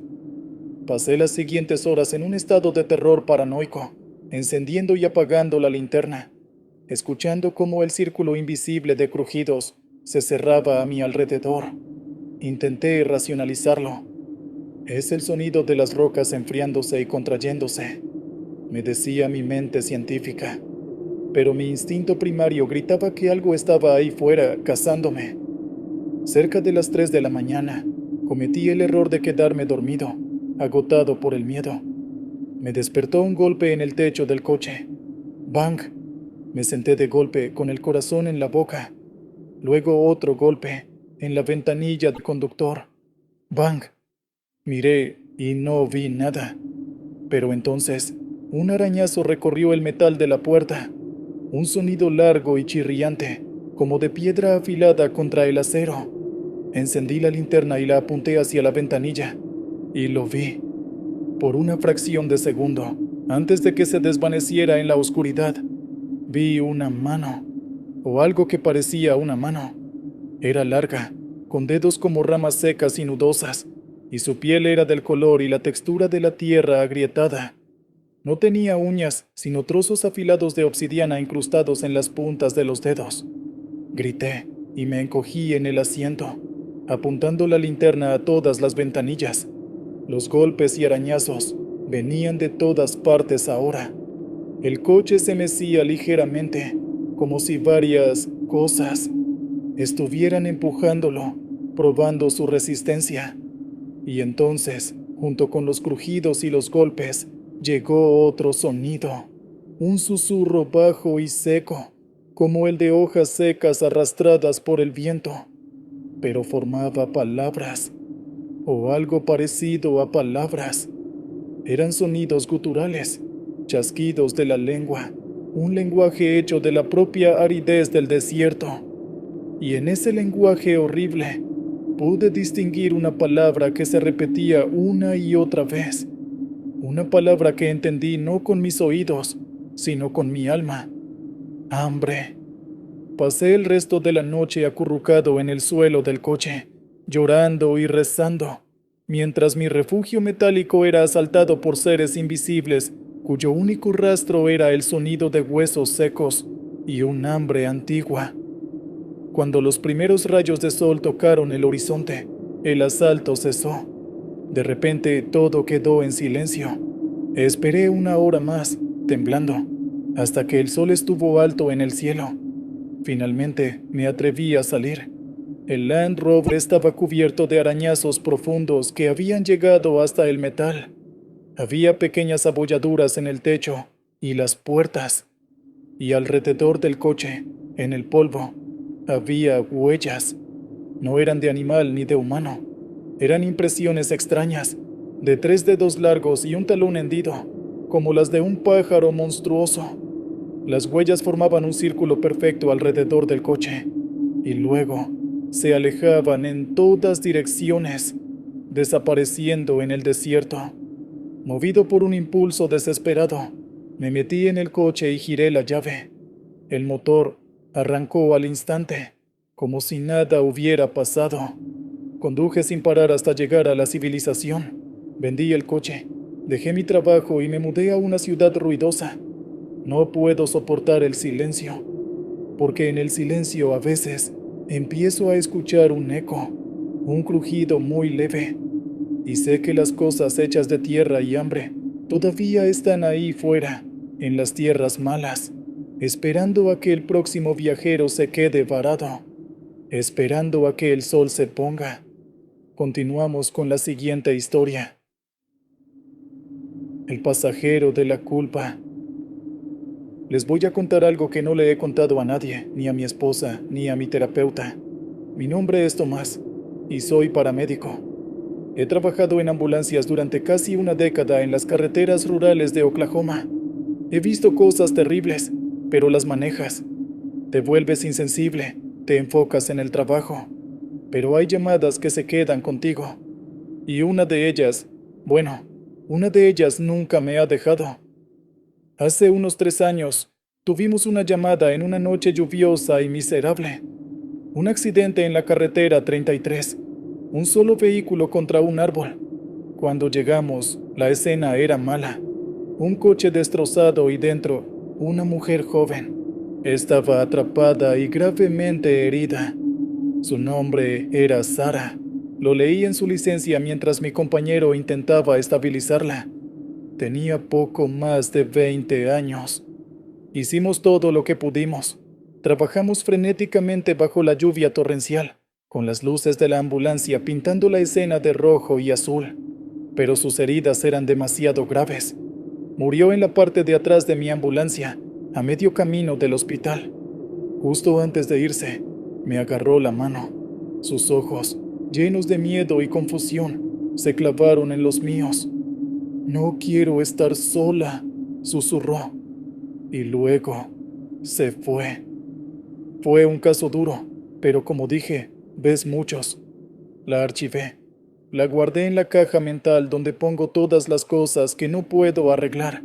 Pasé las siguientes horas en un estado de terror paranoico, encendiendo y apagando la linterna, escuchando cómo el círculo invisible de crujidos se cerraba a mi alrededor. Intenté racionalizarlo. Es el sonido de las rocas enfriándose y contrayéndose, me decía mi mente científica, pero mi instinto primario gritaba que algo estaba ahí fuera, cazándome. Cerca de las 3 de la mañana, cometí el error de quedarme dormido, agotado por el miedo. Me despertó un golpe en el techo del coche. ¡Bang! Me senté de golpe con el corazón en la boca. Luego otro golpe en la ventanilla del conductor. ¡Bang! Miré y no vi nada. Pero entonces, un arañazo recorrió el metal de la puerta. Un sonido largo y chirriante, como de piedra afilada contra el acero. Encendí la linterna y la apunté hacia la ventanilla. Y lo vi. Por una fracción de segundo, Antes de que se desvaneciera en la oscuridad, vi una mano, o algo que parecía una mano. Era larga, con dedos como ramas secas y nudosas, y su piel era del color y la textura de la tierra agrietada. No tenía uñas, sino trozos afilados de obsidiana incrustados en las puntas de los dedos. Grité y me encogí en el asiento, apuntando la linterna a todas las ventanillas. Los golpes y arañazos venían de todas partes ahora. El coche se mecía ligeramente, como si varias cosas estuvieran empujándolo, probando su resistencia. Y entonces, junto con los crujidos y los golpes, llegó otro sonido, un susurro bajo y seco, como el de hojas secas arrastradas por el viento, pero formaba palabras, o algo parecido a palabras. Eran sonidos guturales, chasquidos de la lengua, un lenguaje hecho de la propia aridez del desierto. Y en ese lenguaje horrible, pude distinguir una palabra que se repetía una y otra vez. Una palabra que entendí no con mis oídos, sino con mi alma. Hambre. Pasé el resto de la noche acurrucado en el suelo del coche, llorando y rezando, mientras mi refugio metálico era asaltado por seres invisibles, cuyo único rastro era el sonido de huesos secos y un hambre antigua. Cuando los primeros rayos de sol tocaron el horizonte, el asalto cesó. De repente todo quedó en silencio. Esperé una hora más, temblando, hasta que el sol estuvo alto en el cielo. Finalmente me atreví a salir. El Land Rover estaba cubierto de arañazos profundos que habían llegado hasta el metal. Había pequeñas abolladuras en el techo y las puertas. Y alrededor del coche, en el polvo, había huellas. No eran de animal ni de humano. Eran impresiones extrañas, de 3 dedos largos y un talón hendido, como las de un pájaro monstruoso. Las huellas formaban un círculo perfecto alrededor del coche, y luego se alejaban en todas direcciones, desapareciendo en el desierto. Movido por un impulso desesperado, me metí en el coche y giré la llave. El motor arrancó al instante, como si nada hubiera pasado. Conduje sin parar hasta llegar a la civilización. Vendí el coche, dejé mi trabajo y me mudé a una ciudad ruidosa. No puedo soportar el silencio, porque en el silencio a veces empiezo a escuchar un eco, un crujido muy leve, y sé que las cosas hechas de tierra y hambre todavía están ahí fuera, en las tierras malas, esperando a que el próximo viajero se quede varado, esperando a que el sol se ponga. Continuamos con la siguiente historia. El pasajero de la culpa. Les voy a contar algo que no le he contado a nadie, ni a mi esposa, ni a mi terapeuta. Mi nombre es Tomás, y soy paramédico. He trabajado en ambulancias durante casi una década en las carreteras rurales de Oklahoma. He visto cosas terribles, pero las manejas. Te vuelves insensible, te enfocas en el trabajo, pero hay llamadas que se quedan contigo. Y una de ellas nunca me ha dejado. Hace unos 3 años, tuvimos una llamada en una noche lluviosa y miserable. Un accidente en la carretera 33. Un solo vehículo contra un árbol. Cuando llegamos, la escena era mala. Un coche destrozado y dentro, una mujer joven. Estaba atrapada y gravemente herida. Su nombre era Sara. Lo leí en su licencia mientras mi compañero intentaba estabilizarla. Tenía poco más de 20 años. Hicimos todo lo que pudimos. Trabajamos frenéticamente bajo la lluvia torrencial, con las luces de la ambulancia pintando la escena de rojo y azul. Pero sus heridas eran demasiado graves. Murió en la parte de atrás de mi ambulancia, a medio camino del hospital. Justo antes de irse, me agarró la mano. Sus ojos, llenos de miedo y confusión, se clavaron en los míos. «No quiero estar sola», susurró. Y luego se fue. Fue un caso duro, pero como dije, ves muchos. La archivé. La guardé en la caja mental donde pongo todas las cosas que no puedo arreglar.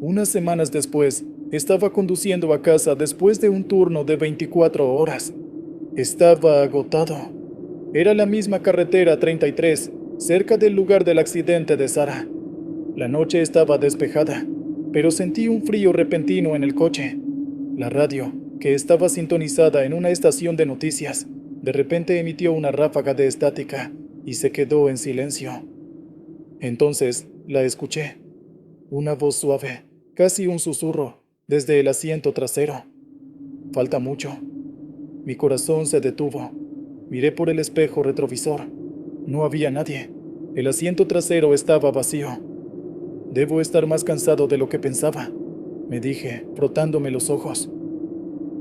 Unas semanas después, estaba conduciendo a casa después de un turno de 24 horas. Estaba agotado. Era la misma carretera 33, cerca del lugar del accidente de Sara. La noche estaba despejada, pero sentí un frío repentino en el coche. La radio, que estaba sintonizada en una estación de noticias, de repente emitió una ráfaga de estática y se quedó en silencio. Entonces la escuché. Una voz suave, casi un susurro, desde el asiento trasero. Falta mucho. Mi corazón se detuvo. Miré por el espejo retrovisor. No había nadie. El asiento trasero estaba vacío. Debo estar más cansado de lo que pensaba, me dije, frotándome los ojos.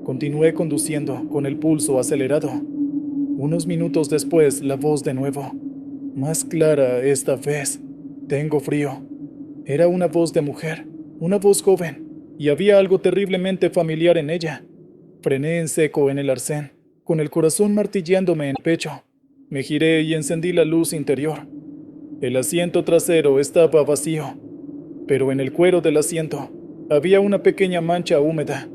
Continué conduciendo, con el pulso acelerado. Unos minutos después, la voz de nuevo. Más clara esta vez. Tengo frío. Era una voz de mujer, una voz joven, y había algo terriblemente familiar en ella. Frené en seco en el arcén, con el corazón martilleándome en el pecho. Me giré y encendí la luz interior. El asiento trasero estaba vacío, pero en el cuero del asiento había una pequeña mancha húmeda,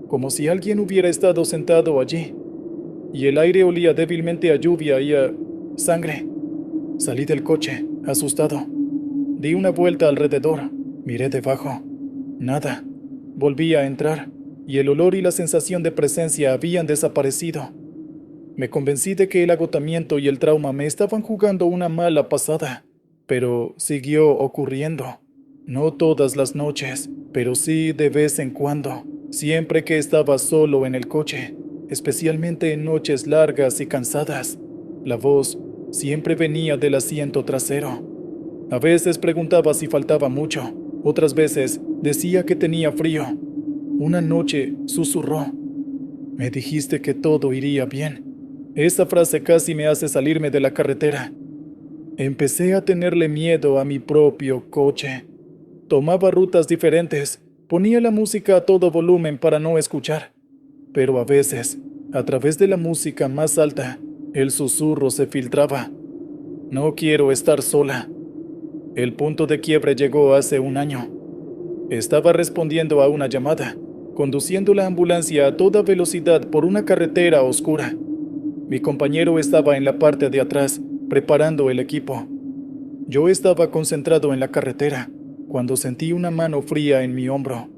como si alguien hubiera estado sentado allí, y el aire olía débilmente a lluvia y a sangre. Salí del coche, asustado. Di una vuelta alrededor, miré debajo. Nada. Volví a entrar, y el olor y la sensación de presencia habían desaparecido. Me convencí de que el agotamiento y el trauma me estaban jugando una mala pasada, pero siguió ocurriendo. No todas las noches, pero sí de vez en cuando, siempre que estaba solo en el coche, especialmente en noches largas y cansadas. La voz siempre venía del asiento trasero. A veces preguntaba si faltaba mucho, otras veces decía que tenía frío. Una noche susurró: «Me dijiste que todo iría bien». Esa frase casi me hace salirme de la carretera. Empecé a tenerle miedo a mi propio coche. Tomaba rutas diferentes, ponía la música a todo volumen para no escuchar. Pero a veces, a través de la música más alta, el susurro se filtraba: «No quiero estar sola». El punto de quiebre llegó hace un año. Estaba respondiendo a una llamada, conduciendo la ambulancia a toda velocidad por una carretera oscura. Mi compañero estaba en la parte de atrás, preparando el equipo. Yo estaba concentrado en la carretera, cuando sentí una mano fría en mi hombro.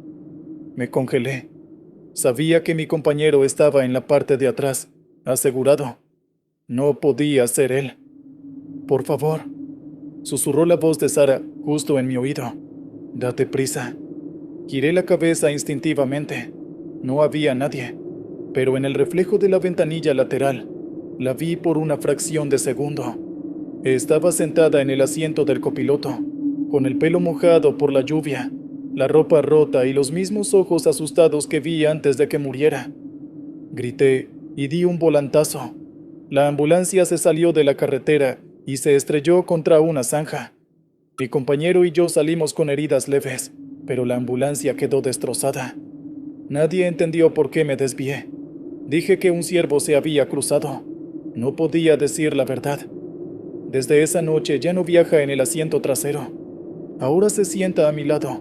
Me congelé. Sabía que mi compañero estaba en la parte de atrás, asegurado. No podía ser él. «Por favor», susurró la voz de Sara justo en mi oído. «Date prisa». Giré la cabeza instintivamente. No había nadie, pero en el reflejo de la ventanilla lateral, la vi por una fracción de segundo. Estaba sentada en el asiento del copiloto, con el pelo mojado por la lluvia, la ropa rota y los mismos ojos asustados que vi antes de que muriera. Grité y di un volantazo. La ambulancia se salió de la carretera y se estrelló contra una zanja. Mi compañero y yo salimos con heridas leves, pero la ambulancia quedó destrozada. Nadie entendió por qué me desvié. Dije que un ciervo se había cruzado. No podía decir la verdad. Desde esa noche ya no viaja en el asiento trasero. Ahora se sienta a mi lado.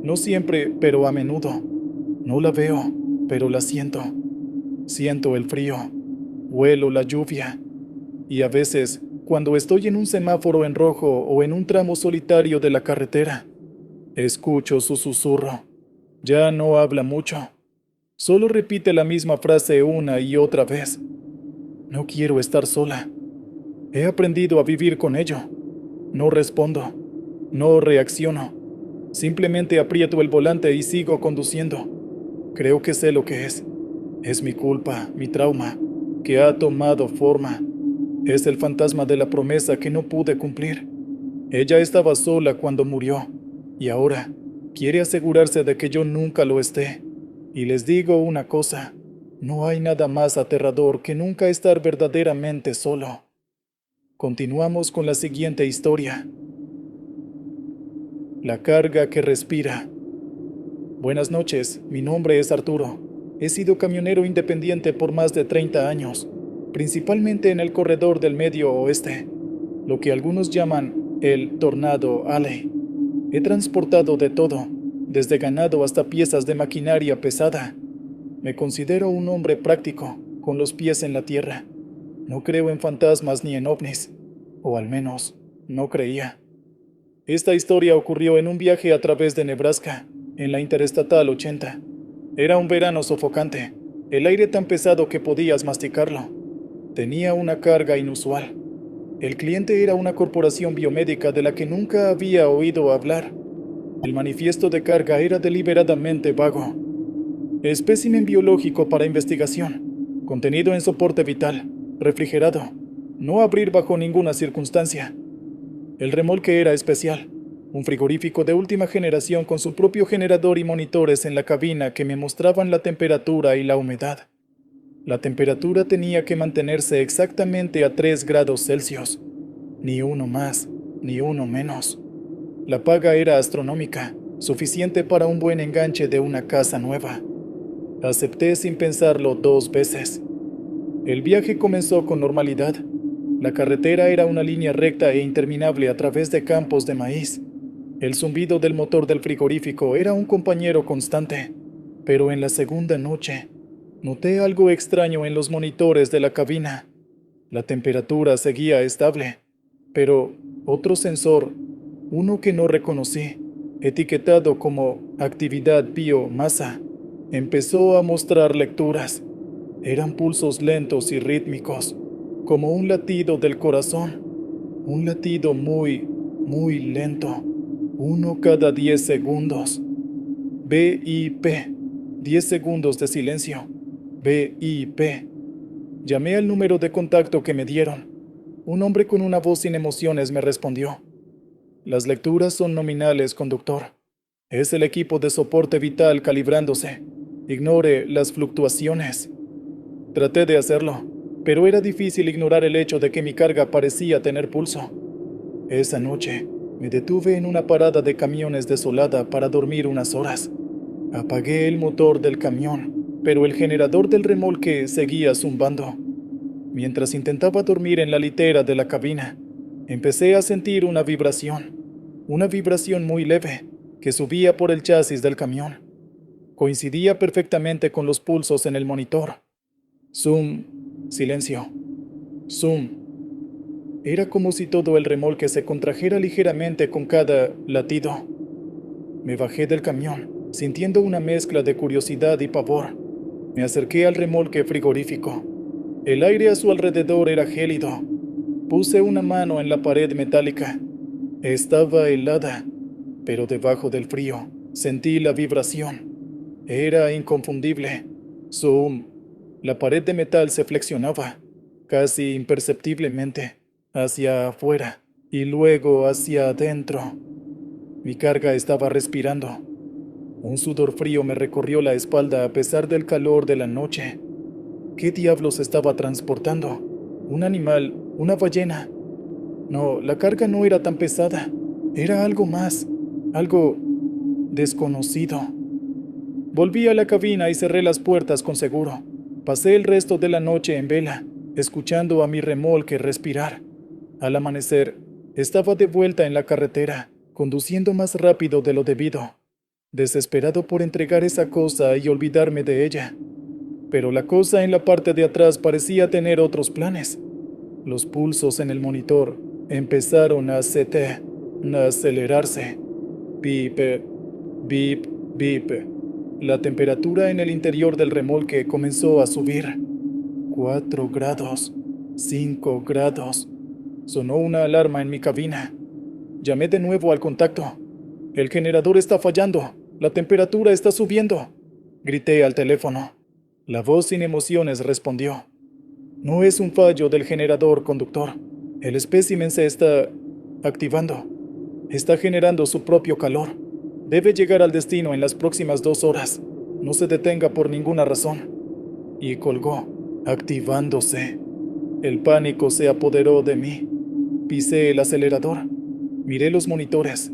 No siempre, pero a menudo. No la veo, pero la siento. Siento el frío. Huelo la lluvia. Y a veces, cuando estoy en un semáforo en rojo o en un tramo solitario de la carretera, escucho su susurro. Ya no habla mucho. Solo repite la misma frase una y otra vez. No quiero estar sola. He aprendido a vivir con ello. No respondo. No reacciono. Simplemente aprieto el volante y sigo conduciendo. Creo que sé lo que es. Es mi culpa, mi trauma, que ha tomado forma. Es el fantasma de la promesa que no pude cumplir. Ella estaba sola cuando murió, y ahora quiere asegurarse de que yo nunca lo esté. Y les digo una cosa, no hay nada más aterrador que nunca estar verdaderamente solo. Continuamos con la siguiente historia. La carga que respira. Buenas noches, mi nombre es Arturo. He sido camionero independiente por más de 30 años, principalmente en el corredor del Medio Oeste, lo que algunos llaman el Tornado Alley. He transportado de todo, desde ganado hasta piezas de maquinaria pesada. Me considero un hombre práctico, con los pies en la tierra. No creo en fantasmas ni en ovnis, o al menos, no creía. Esta historia ocurrió en un viaje a través de Nebraska, en la Interestatal 80. Era un verano sofocante, el aire tan pesado que podías masticarlo. Tenía una carga inusual. El cliente era una corporación biomédica de la que nunca había oído hablar. El manifiesto de carga era deliberadamente vago. Espécimen biológico para investigación. Contenido en soporte vital. Refrigerado. No abrir bajo ninguna circunstancia. El remolque era especial. Un frigorífico de última generación con su propio generador y monitores en la cabina que me mostraban la temperatura y la humedad. La temperatura tenía que mantenerse exactamente a 3 grados Celsius. Ni uno más, ni uno menos. La paga era astronómica, suficiente para un buen enganche de una casa nueva. Acepté sin pensarlo 2 veces. El viaje comenzó con normalidad. La carretera era una línea recta e interminable a través de campos de maíz. El zumbido del motor del frigorífico era un compañero constante, pero en la segunda noche noté algo extraño en los monitores de la cabina. La temperatura seguía estable, pero otro sensor, uno que no reconocí, etiquetado como actividad biomasa, empezó a mostrar lecturas. Eran pulsos lentos y rítmicos, como un latido del corazón, un latido muy, muy lento, uno cada 10 segundos. BIP, 10 segundos de silencio. BIP. Llamé al número de contacto que me dieron. Un hombre con una voz sin emociones me respondió. Las lecturas son nominales, conductor. Es el equipo de soporte vital calibrándose. Ignore las fluctuaciones. Traté de hacerlo, pero era difícil ignorar el hecho de que mi carga parecía tener pulso. Esa noche, me detuve en una parada de camiones desolada para dormir unas horas. Apagué el motor del camión, pero el generador del remolque seguía zumbando. Mientras intentaba dormir en la litera de la cabina, empecé a sentir una vibración muy leve, que subía por el chasis del camión. Coincidía perfectamente con los pulsos en el monitor. Zoom, silencio. Zoom. Era como si todo el remolque se contrajera ligeramente con cada latido. Me bajé del camión, sintiendo una mezcla de curiosidad y pavor. Me acerqué al remolque frigorífico. El aire a su alrededor era gélido. Puse una mano en la pared metálica. Estaba helada, pero debajo del frío sentí la vibración. Era inconfundible. Zoom. La pared de metal se flexionaba, casi imperceptiblemente, hacia afuera y luego hacia adentro. Mi carga estaba respirando. Un sudor frío me recorrió la espalda a pesar del calor de la noche. ¿Qué diablos estaba transportando? ¿Un animal? ¿Una ballena? No, la carga no era tan pesada. Era algo más, algo desconocido. Volví a la cabina y cerré las puertas con seguro. Pasé el resto de la noche en vela, escuchando a mi remolque respirar. Al amanecer, estaba de vuelta en la carretera, conduciendo más rápido de lo debido, desesperado por entregar esa cosa y olvidarme de ella. Pero la cosa en la parte de atrás parecía tener otros planes. Los pulsos en el monitor empezaron a acelerarse. Bip, bip, bip. La temperatura en el interior del remolque comenzó a subir. 4 grados, 5 grados. Sonó una alarma en mi cabina. Llamé de nuevo al contacto. El generador está fallando. La temperatura está subiendo. Grité al teléfono. La voz sin emociones respondió. No es un fallo del generador, conductor. El espécimen se está activando. Está generando su propio calor. Debe llegar al destino en las próximas 2 horas. No se detenga por ninguna razón. Y colgó, activándose. El pánico se apoderó de mí. Pisé el acelerador. Miré los monitores.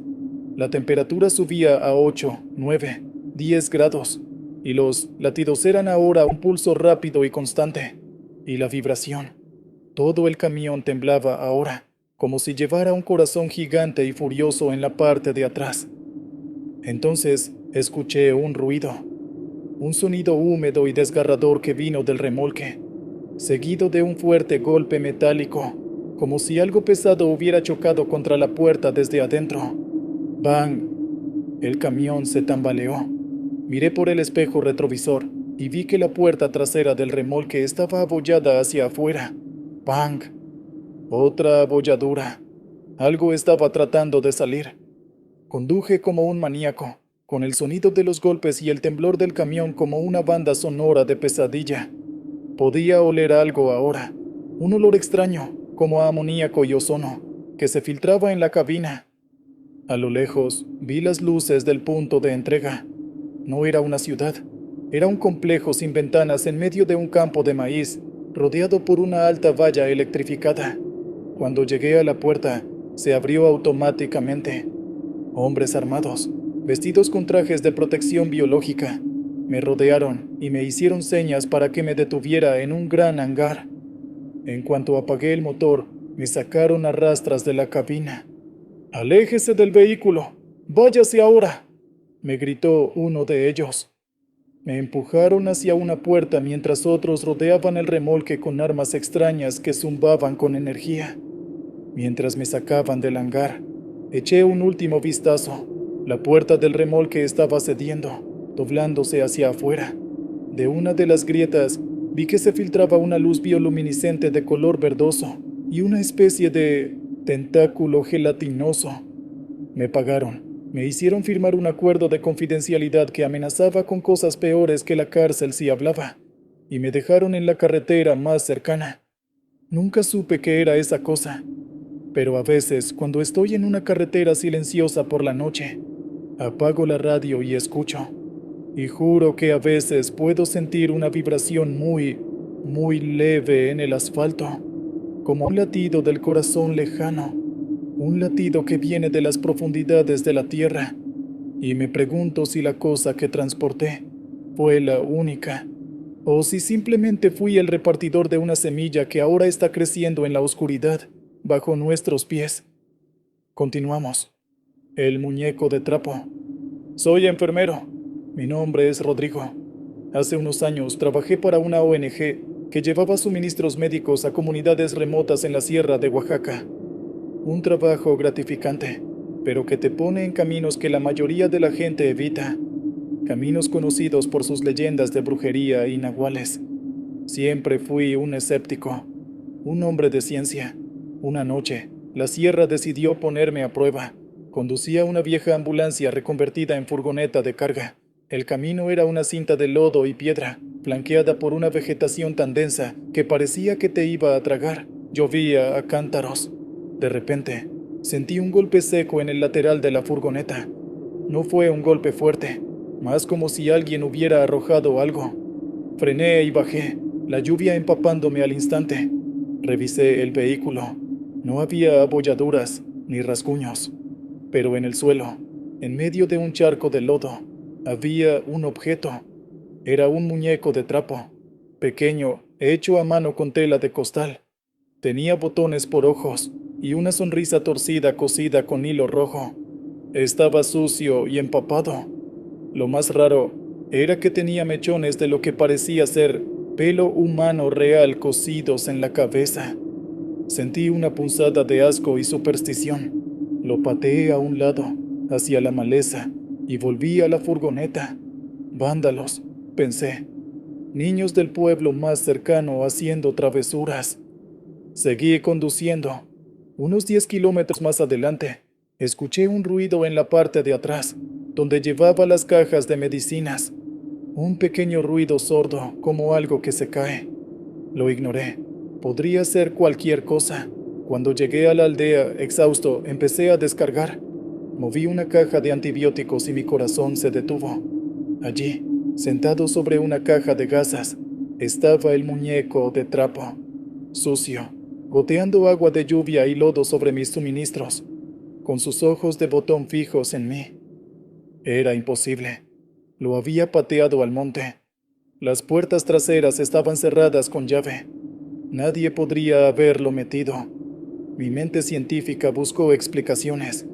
La temperatura subía a 8, 9, 10 grados. Y los latidos eran ahora un pulso rápido y constante. Y la vibración. Todo el camión temblaba ahora, como si llevara un corazón gigante y furioso en la parte de atrás. Entonces, Escuché un ruido, un sonido húmedo y desgarrador que vino del remolque, seguido de un fuerte golpe metálico, como si algo pesado hubiera chocado contra la puerta desde adentro. ¡Bang! El camión se tambaleó. Miré por el espejo retrovisor y vi que la puerta trasera del remolque estaba abollada hacia afuera. ¡Bang! Otra abolladura. Algo estaba tratando de salir. Conduje como un maníaco, con el sonido de los golpes y el temblor del camión como una banda sonora de pesadilla. Podía oler algo ahora, un olor extraño, como a amoníaco y ozono, que se filtraba en la cabina. A lo lejos, vi las luces del punto de entrega. No era una ciudad, era un complejo sin ventanas en medio de un campo de maíz, rodeado por una alta valla electrificada. Cuando llegué a la puerta, se abrió automáticamente. Hombres armados, vestidos con trajes de protección biológica, me rodearon y me hicieron señas para que me detuviera en un gran hangar. En cuanto apagué el motor, me sacaron a rastras de la cabina. «¡Aléjese del vehículo! ¡Váyase ahora!», me gritó uno de ellos. Me empujaron hacia una puerta mientras otros rodeaban el remolque con armas extrañas que zumbaban con energía. Mientras me sacaban del hangar, eché un último vistazo. La puerta del remolque estaba cediendo, doblándose hacia afuera. De una de las grietas vi que se filtraba una luz bioluminiscente de color verdoso y una especie de tentáculo gelatinoso. Me pagaron. Me hicieron firmar un acuerdo de confidencialidad que amenazaba con cosas peores que la cárcel si hablaba, y me dejaron en la carretera más cercana. Nunca supe qué era esa cosa, pero a veces, cuando estoy en una carretera silenciosa por la noche, apago la radio y escucho, y juro que a veces puedo sentir una vibración muy, muy leve en el asfalto, como un latido del corazón lejano, un latido que viene de las profundidades de la tierra, y me pregunto si la cosa que transporté fue la única, o si simplemente fui el repartidor de una semilla que ahora está creciendo en la oscuridad, bajo nuestros pies. Continuamos. El muñeco de trapo. Soy enfermero. Mi nombre es Rodrigo. Hace unos años trabajé para una ONG que llevaba suministros médicos a comunidades remotas en la sierra de Oaxaca. Un trabajo gratificante, pero que te pone en caminos que la mayoría de la gente evita. Caminos conocidos por sus leyendas de brujería y nahuales. Siempre fui un escéptico, un hombre de ciencia. Una noche, la sierra decidió ponerme a prueba. Conducía una vieja ambulancia reconvertida en furgoneta de carga. El camino era una cinta de lodo y piedra, flanqueada por una vegetación tan densa que parecía que te iba a tragar. Llovía a cántaros. De repente, sentí un golpe seco en el lateral de la furgoneta. No fue un golpe fuerte, más como si alguien hubiera arrojado algo. Frené y bajé, la lluvia empapándome al instante. Revisé el vehículo. No había abolladuras ni rasguños, pero en el suelo, en medio de un charco de lodo, había un objeto. Era un muñeco de trapo, pequeño, hecho a mano con tela de costal. Tenía botones por ojos y una sonrisa torcida cosida con hilo rojo. Estaba sucio y empapado. Lo más raro era que tenía mechones de lo que parecía ser pelo humano real cosidos en la cabeza. Sentí una punzada de asco y superstición. Lo pateé a un lado, hacia la maleza, y volví a la furgoneta. Vándalos, pensé. Niños del pueblo más cercano haciendo travesuras. Seguí conduciendo. Unos 10 kilómetros más adelante, escuché un ruido en la parte de atrás, donde llevaba las cajas de medicinas. Un pequeño ruido sordo, como algo que se cae. Lo ignoré. Podría ser cualquier cosa. Cuando llegué a la aldea, exhausto, empecé a descargar. Moví una caja de antibióticos y mi corazón se detuvo. Allí, sentado sobre una caja de gasas, estaba el muñeco de trapo, sucio, goteando agua de lluvia y lodo sobre mis suministros, con sus ojos de botón fijos en mí. Era imposible. Lo había pateado al monte. Las puertas traseras estaban cerradas con llave. Nadie podría haberlo metido. Mi mente científica buscó explicaciones.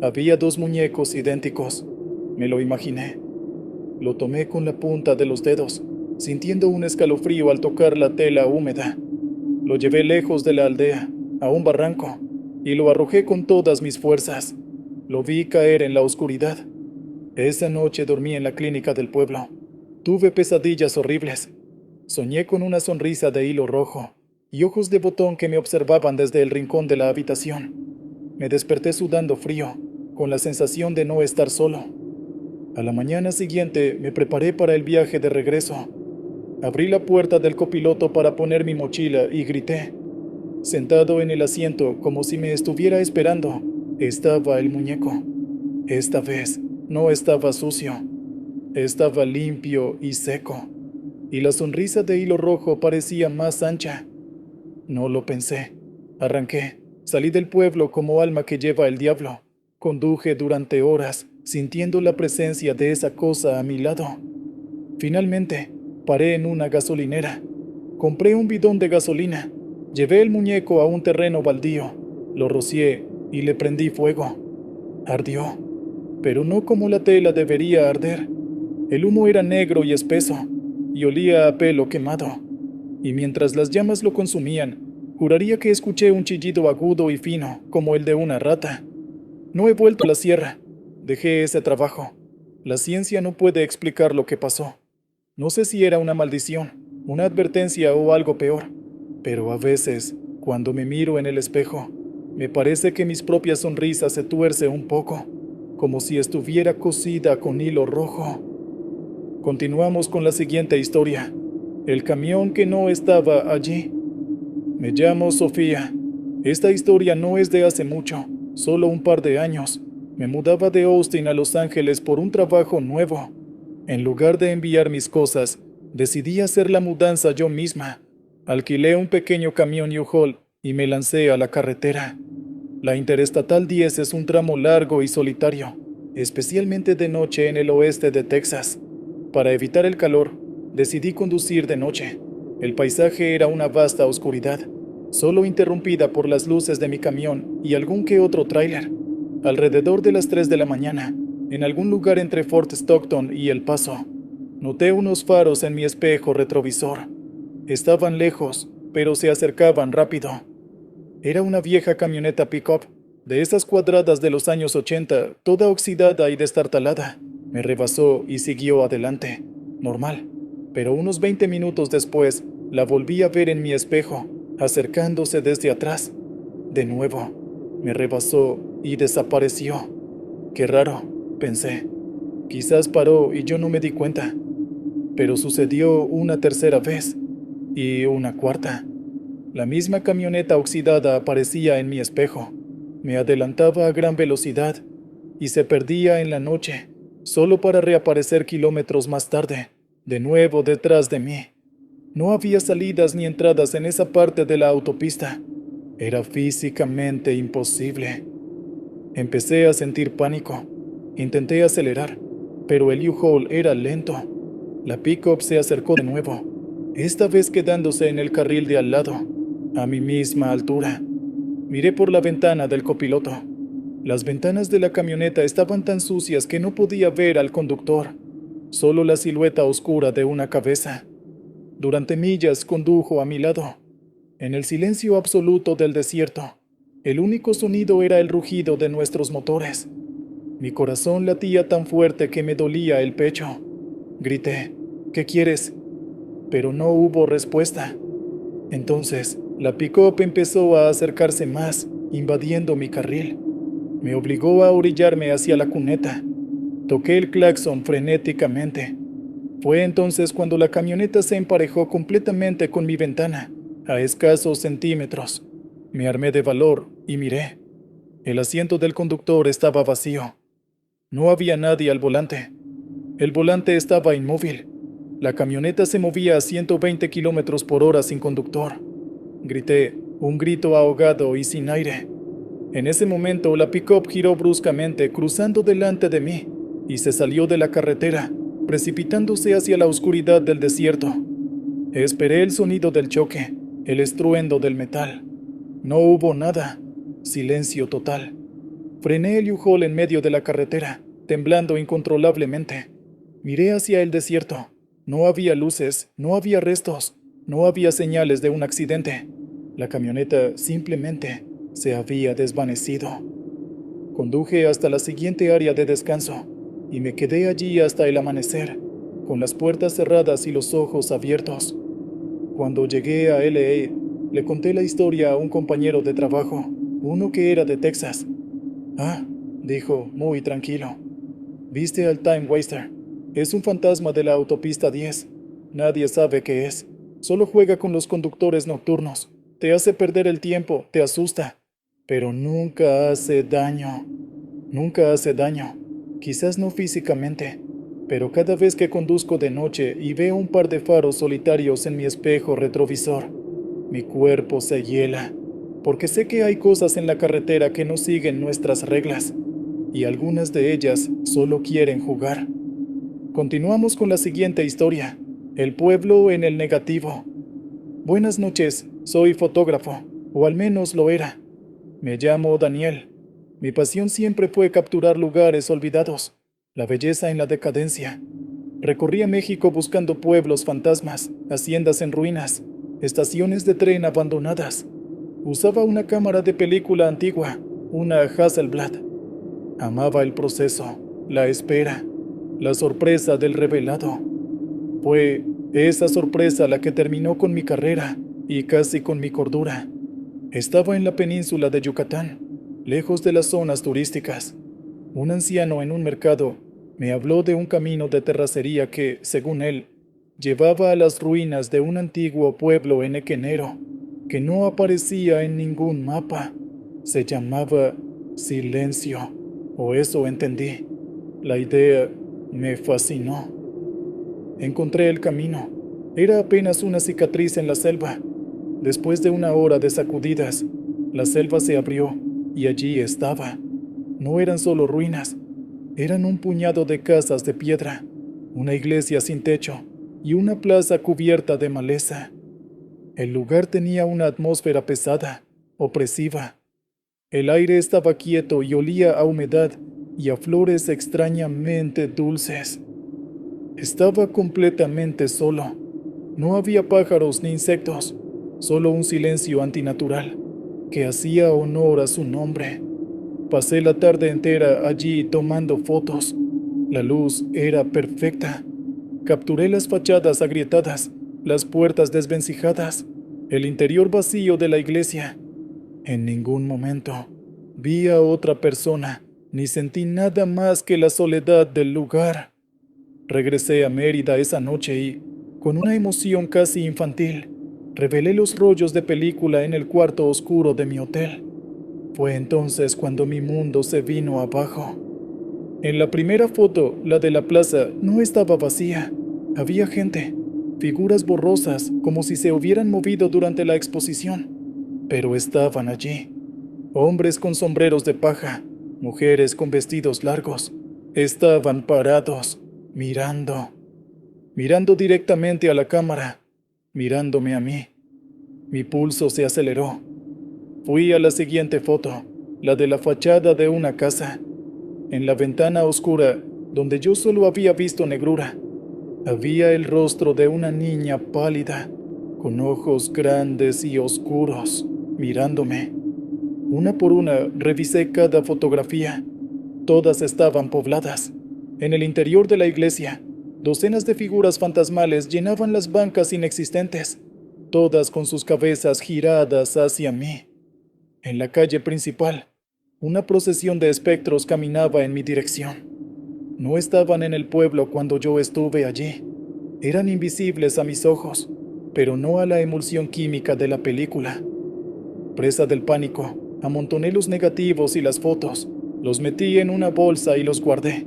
Había dos muñecos idénticos. Me lo imaginé. Lo tomé con la punta de los dedos, sintiendo un escalofrío al tocar la tela húmeda. Lo llevé lejos de la aldea, a un barranco, y lo arrojé con todas mis fuerzas. Lo vi caer en la oscuridad. Esa noche dormí en la clínica del pueblo. Tuve pesadillas horribles. Soñé con una sonrisa de hilo rojo y ojos de botón que me observaban desde el rincón de la habitación. Me desperté sudando frío, con la sensación de no estar solo. A la mañana siguiente me preparé para el viaje de regreso. Abrí la puerta del copiloto para poner mi mochila y grité. Sentado en el asiento, como si me estuviera esperando, estaba el muñeco. Esta vez no estaba sucio. Estaba limpio y seco, y la sonrisa de hilo rojo parecía más ancha. No lo pensé. Arranqué. Salí del pueblo como alma que lleva el diablo. Conduje durante horas, sintiendo la presencia de esa cosa a mi lado. Finalmente, paré en una gasolinera. Compré un bidón de gasolina. Llevé el muñeco a un terreno baldío. Lo rocié y le prendí fuego. Ardió, pero no como la tela debería arder. El humo era negro y espeso, y olía a pelo quemado. Y mientras las llamas lo consumían, juraría que escuché un chillido agudo y fino, como el de una rata. No he vuelto a la sierra. Dejé ese trabajo. La ciencia no puede explicar lo que pasó. No sé si era una maldición, una advertencia o algo peor, pero a veces, cuando me miro en el espejo, me parece que mis propias sonrisas se tuerce un poco, como si estuviera cosida con hilo rojo. Continuamos con la siguiente historia. El camión que no estaba allí. Me llamo Sofía. Esta historia no es de hace mucho, solo un par de años. Me mudaba de Austin a Los Ángeles por un trabajo nuevo. En lugar de enviar mis cosas, decidí hacer la mudanza yo misma. Alquilé un pequeño camión U-Haul y me lancé a la carretera. La Interestatal 10 es un tramo largo y solitario, especialmente de noche en el oeste de Texas. Para evitar el calor, decidí conducir de noche. El paisaje era una vasta oscuridad, solo interrumpida por las luces de mi camión y algún que otro tráiler. Alrededor de las 3 de la mañana, en algún lugar entre Fort Stockton y El Paso, noté unos faros en mi espejo retrovisor. Estaban lejos, pero se acercaban rápido. Era una vieja camioneta pick-up, de esas cuadradas de los años 80, toda oxidada y destartalada. Me rebasó y siguió adelante, normal, pero unos 20 minutos después la volví a ver en mi espejo, acercándose desde atrás. De nuevo, me rebasó y desapareció. Qué raro, pensé. Quizás paró y yo no me di cuenta. Pero sucedió una tercera vez y una cuarta. La misma camioneta oxidada aparecía en mi espejo. Me adelantaba a gran velocidad y se perdía en la noche, solo para reaparecer kilómetros más tarde, de nuevo detrás de mí. No había salidas ni entradas en esa parte de la autopista. Era físicamente imposible. Empecé a sentir pánico. Intenté acelerar, pero el U-Haul era lento. La pick-up se acercó de nuevo, esta vez quedándose en el carril de al lado, a mi misma altura. Miré por la ventana del copiloto. Las ventanas de la camioneta estaban tan sucias que no podía ver al conductor, solo la silueta oscura de una cabeza. Durante millas condujo a mi lado. En el silencio absoluto del desierto, el único sonido era el rugido de nuestros motores. Mi corazón latía tan fuerte que me dolía el pecho. Grité, ¿qué quieres? Pero no hubo respuesta. Entonces, la pick-up empezó a acercarse más, invadiendo mi carril. Me obligó a orillarme hacia la cuneta. Toqué el claxon frenéticamente. Fue entonces cuando la camioneta se emparejó completamente con mi ventana, a escasos centímetros. Me armé de valor y miré. El asiento del conductor estaba vacío. No había nadie al volante. El volante estaba inmóvil. La camioneta se movía a 120 kilómetros por hora sin conductor. Grité, un grito ahogado y sin aire. En ese momento, la pick-up giró bruscamente, cruzando delante de mí, y se salió de la carretera, precipitándose hacia la oscuridad del desierto. Esperé el sonido del choque, el estruendo del metal. No hubo nada. Silencio total. Frené el U-Haul en medio de la carretera, temblando incontrolablemente. Miré hacia el desierto. No había luces, no había restos, no había señales de un accidente. La camioneta simplemente se había desvanecido. Conduje hasta la siguiente área de descanso y me quedé allí hasta el amanecer, con las puertas cerradas y los ojos abiertos. Cuando llegué a LA, le conté la historia a un compañero de trabajo, uno que era de Texas. Ah, dijo, muy tranquilo. ¿Viste al Time Waster? Es un fantasma de la autopista 10. Nadie sabe qué es. Solo juega con los conductores nocturnos. Te hace perder el tiempo, te asusta. Pero nunca hace daño. Nunca hace daño. Quizás no físicamente, pero cada vez que conduzco de noche y veo un par de faros solitarios en mi espejo retrovisor, mi cuerpo se hiela, porque sé que hay cosas en la carretera que no siguen nuestras reglas, y algunas de ellas solo quieren jugar. Continuamos con la siguiente historia, el pueblo en el negativo. Buenas noches, soy fotógrafo, o al menos lo era. Me llamo Daniel. Mi pasión siempre fue capturar lugares olvidados, la belleza en la decadencia. Recorría México buscando pueblos fantasmas, haciendas en ruinas, estaciones de tren abandonadas. Usaba una cámara de película antigua, una Hasselblad. Amaba el proceso, la espera, la sorpresa del revelado. Fue esa sorpresa la que terminó con mi carrera y casi con mi cordura. Estaba en la península de Yucatán, lejos de las zonas turísticas. Un anciano en un mercado me habló de un camino de terracería que, según él, llevaba a las ruinas de un antiguo pueblo henequenero que no aparecía en ningún mapa. Se llamaba Silencio, o eso entendí. La idea me fascinó. Encontré el camino. Era apenas una cicatriz en la selva. Después de una hora de sacudidas, la selva se abrió y allí estaba. No eran solo ruinas, eran un puñado de casas de piedra, una iglesia sin techo y una plaza cubierta de maleza. El lugar tenía una atmósfera pesada, opresiva. El aire estaba quieto y olía a humedad y a flores extrañamente dulces. Estaba completamente solo. No había pájaros ni insectos, solo un silencio antinatural que hacía honor a su nombre. Pasé la tarde entera allí tomando fotos. La luz era perfecta. Capturé las fachadas agrietadas, las puertas desvencijadas, el interior vacío de la iglesia. En ningún momento vi a otra persona, ni sentí nada más que la soledad del lugar. Regresé a Mérida esa noche y, con una emoción casi infantil, revelé los rollos de película en el cuarto oscuro de mi hotel. Fue entonces cuando mi mundo se vino abajo. En la primera foto, la de la plaza, no estaba vacía. Había gente, figuras borrosas, como si se hubieran movido durante la exposición. Pero estaban allí. Hombres con sombreros de paja, mujeres con vestidos largos. Estaban parados, mirando directamente a la cámara, mirándome a mí. Mi pulso se aceleró. Fui a la siguiente foto, la de la fachada de una casa. En la ventana oscura, donde yo solo había visto negrura, había el rostro de una niña pálida, con ojos grandes y oscuros, mirándome. Una por una revisé cada fotografía. Todas estaban pobladas. En el interior de la iglesia, docenas de figuras fantasmales llenaban las bancas inexistentes, todas con sus cabezas giradas hacia mí. En la calle principal, una procesión de espectros caminaba en mi dirección. No estaban en el pueblo cuando yo estuve allí. Eran invisibles a mis ojos, pero no a la emulsión química de la película. Presa del pánico, amontoné los negativos y las fotos, los metí en una bolsa y los guardé.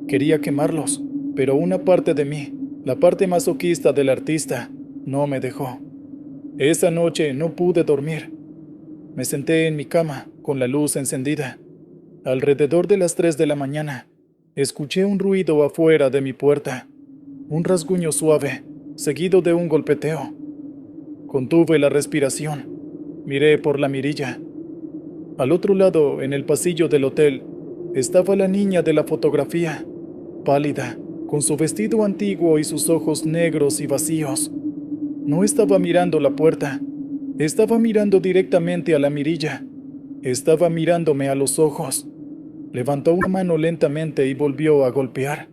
Quería quemarlos, pero una parte de mí, la parte masoquista del artista, no me dejó. Esa noche no pude dormir. Me senté en mi cama, con la luz encendida. Alrededor de las 3 de la mañana, escuché un ruido afuera de mi puerta, un rasguño suave, seguido de un golpeteo. Contuve la respiración. Miré por la mirilla. Al otro lado, en el pasillo del hotel, Estaba la niña de la fotografía, pálida, con su vestido antiguo y sus ojos negros y vacíos. No estaba mirando la puerta, estaba mirando directamente a la mirilla. Estaba mirándome a los ojos. Levantó una mano lentamente y volvió a golpear.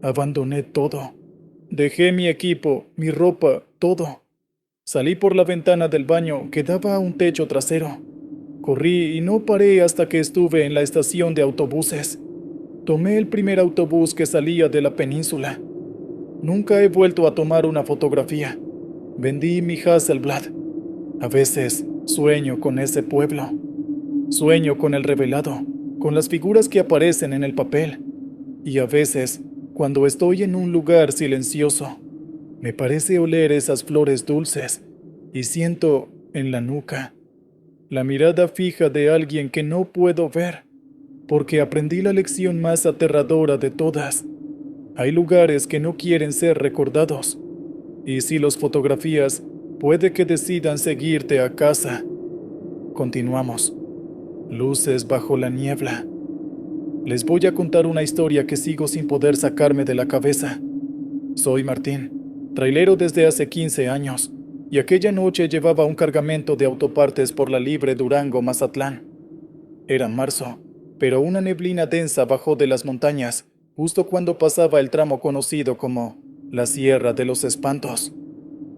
Abandoné todo. Dejé mi equipo, mi ropa, todo. Salí por la ventana del baño que daba a un techo trasero. Corrí y no paré hasta que estuve en la estación de autobuses. Tomé el primer autobús que salía de la península. Nunca he vuelto a tomar una fotografía. Vendí mi Hasselblad. A veces sueño con ese pueblo. Sueño con el revelado, con las figuras que aparecen en el papel. Y a veces, cuando estoy en un lugar silencioso, me parece oler esas flores dulces y siento en la nuca la mirada fija de alguien que no puedo ver, porque aprendí la lección más aterradora de todas. Hay lugares que no quieren ser recordados, y si los fotografías, puede que decidan seguirte a casa. Continuamos. Luces bajo la niebla. Les voy a contar una historia que sigo sin poder sacarme de la cabeza. Soy Martín, trailero desde hace 15 años, y aquella noche llevaba un cargamento de autopartes por la libre Durango-Mazatlán. Era marzo, pero una neblina densa bajó de las montañas, justo cuando pasaba el tramo conocido como la Sierra de los Espantos.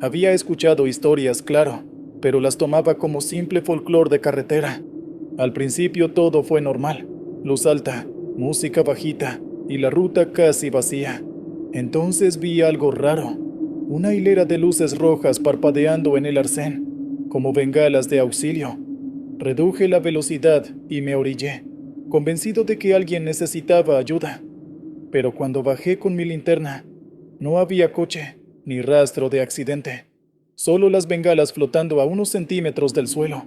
Había escuchado historias, claro, pero las tomaba como simple folclore de carretera. Al principio todo fue normal, luz alta, música bajita y la ruta casi vacía. Entonces vi algo raro, una hilera de luces rojas parpadeando en el arcén, como bengalas de auxilio. Reduje la velocidad y me orillé, convencido de que alguien necesitaba ayuda. Pero cuando bajé con mi linterna, no había coche, ni rastro de accidente, solo las bengalas flotando a unos centímetros del suelo.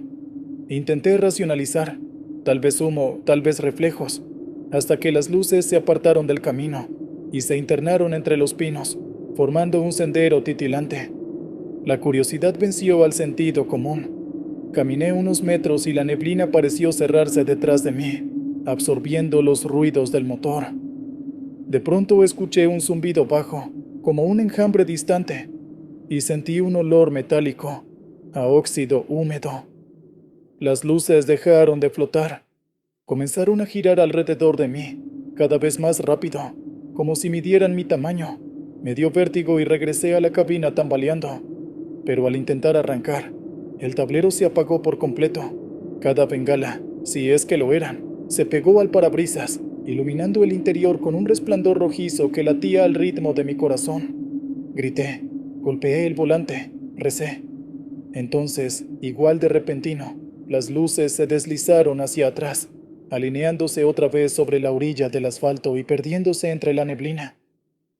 Intenté racionalizar, tal vez humo, tal vez reflejos, hasta que las luces se apartaron del camino y se internaron entre los pinos, formando un sendero titilante. La curiosidad venció al sentido común. Caminé unos metros y la neblina pareció cerrarse detrás de mí, absorbiendo los ruidos del motor. De pronto escuché un zumbido bajo, como un enjambre distante, y sentí un olor metálico, a óxido húmedo. Las luces dejaron de flotar. Comenzaron a girar alrededor de mí, cada vez más rápido, como si midieran mi tamaño. Me dio vértigo y regresé a la cabina tambaleando. Pero al intentar arrancar, el tablero se apagó por completo. Cada bengala, si es que lo eran, se pegó al parabrisas, iluminando el interior con un resplandor rojizo que latía al ritmo de mi corazón. Grité, golpeé el volante, recé. Entonces, igual de repentino, las luces se deslizaron hacia atrás, alineándose otra vez sobre la orilla del asfalto y perdiéndose entre la neblina.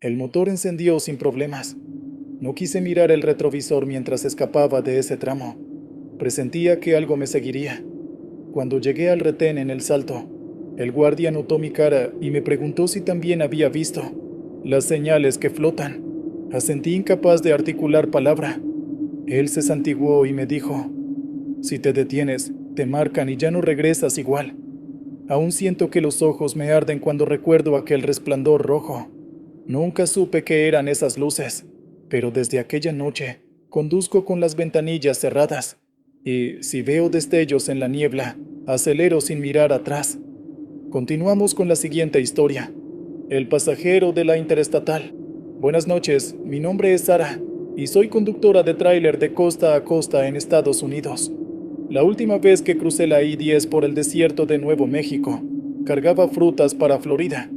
El motor encendió sin problemas. No quise mirar el retrovisor mientras escapaba de ese tramo. Presentía que algo me seguiría. Cuando llegué al retén en el salto, el guardia notó mi cara y me preguntó si también había visto las señales que flotan. Asentí incapaz de articular palabra. Él se santiguó y me dijo: si te detienes, te marcan y ya no regresas igual. Aún siento que los ojos me arden cuando recuerdo aquel resplandor rojo. Nunca supe qué eran esas luces, pero desde aquella noche conduzco con las ventanillas cerradas y, si veo destellos en la niebla, acelero sin mirar atrás. Continuamos con la siguiente historia. El pasajero de la Interestatal. Buenas noches, mi nombre es Sara y soy conductora de tráiler de costa a costa en Estados Unidos. La última vez que crucé la I-10 por el desierto de Nuevo México, cargaba frutas para Florida.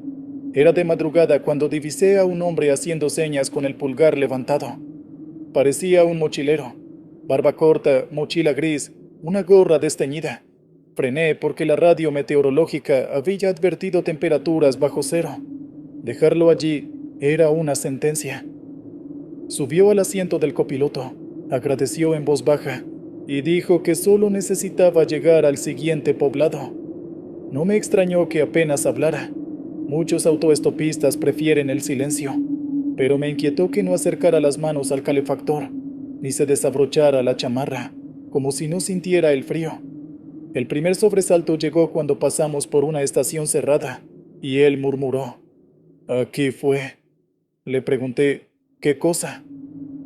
Era de madrugada cuando divisé a un hombre haciendo señas con el pulgar levantado. Parecía un mochilero. Barba corta, mochila gris, una gorra desteñida. Frené porque la radio meteorológica había advertido temperaturas bajo cero. Dejarlo allí era una sentencia. Subió al asiento del copiloto, agradeció en voz baja y dijo que solo necesitaba llegar al siguiente poblado. No me extrañó que apenas hablara. Muchos autoestopistas prefieren el silencio, pero me inquietó que no acercara las manos al calefactor, ni se desabrochara la chamarra, como si no sintiera el frío. El primer sobresalto llegó cuando pasamos por una estación cerrada, y él murmuró: «Aquí fue». Le pregunté: «¿Qué cosa?»,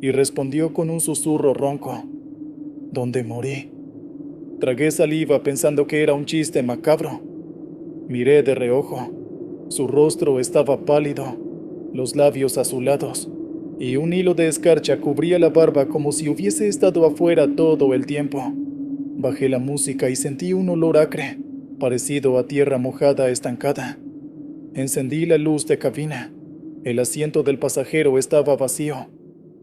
y respondió con un susurro ronco: «Donde morí». Tragué saliva pensando que era un chiste macabro. Miré de reojo. Su rostro estaba pálido, los labios azulados, y un hilo de escarcha cubría la barba como si hubiese estado afuera todo el tiempo. Bajé la música y sentí un olor acre, parecido a tierra mojada estancada. Encendí la luz de cabina. El asiento del pasajero estaba vacío.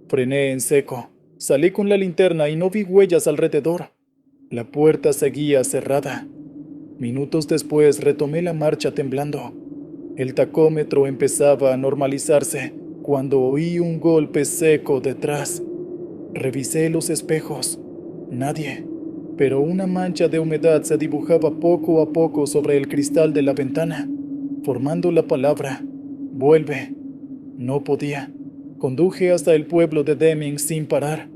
Frené en seco. Salí con la linterna y no vi huellas alrededor. La puerta seguía cerrada. Minutos después retomé la marcha temblando. El tacómetro empezaba a normalizarse cuando oí un golpe seco detrás. Revisé los espejos. Nadie. Pero una mancha de humedad se dibujaba poco a poco sobre el cristal de la ventana, formando la palabra: «Vuelve». No podía. Conduje hasta el pueblo de Deming sin parar.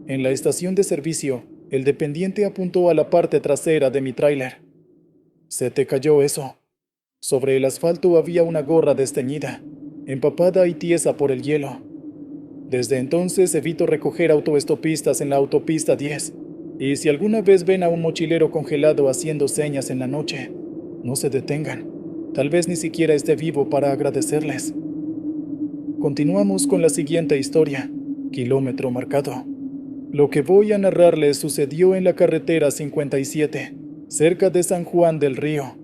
En la estación de servicio, el dependiente apuntó a la parte trasera de mi tráiler. «Se te cayó eso». Sobre el asfalto había una gorra desteñida, empapada y tiesa por el hielo. Desde entonces evito recoger autoestopistas en la autopista 10, y si alguna vez ven a un mochilero congelado haciendo señas en la noche, no se detengan. Tal vez ni siquiera esté vivo para agradecerles. Continuamos con la siguiente historia, kilómetro marcado. Lo que voy a narrarles sucedió en la carretera 57, cerca de San Juan del Río.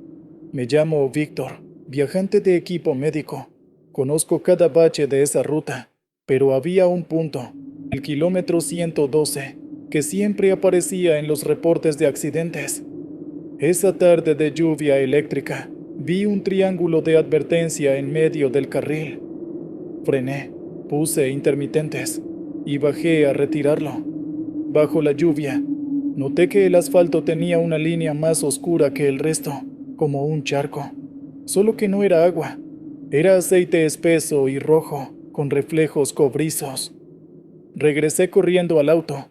Me llamo Víctor, viajante de equipo médico. Conozco cada bache de esa ruta, pero había un punto, el kilómetro 112, que siempre aparecía en los reportes de accidentes. Esa tarde de lluvia eléctrica, vi un triángulo de advertencia en medio del carril. Frené, puse intermitentes y bajé a retirarlo. Bajo la lluvia, noté que el asfalto tenía una línea más oscura que el resto, como un charco. Solo que no era agua, era aceite espeso y rojo, con reflejos cobrizos. Regresé corriendo al auto.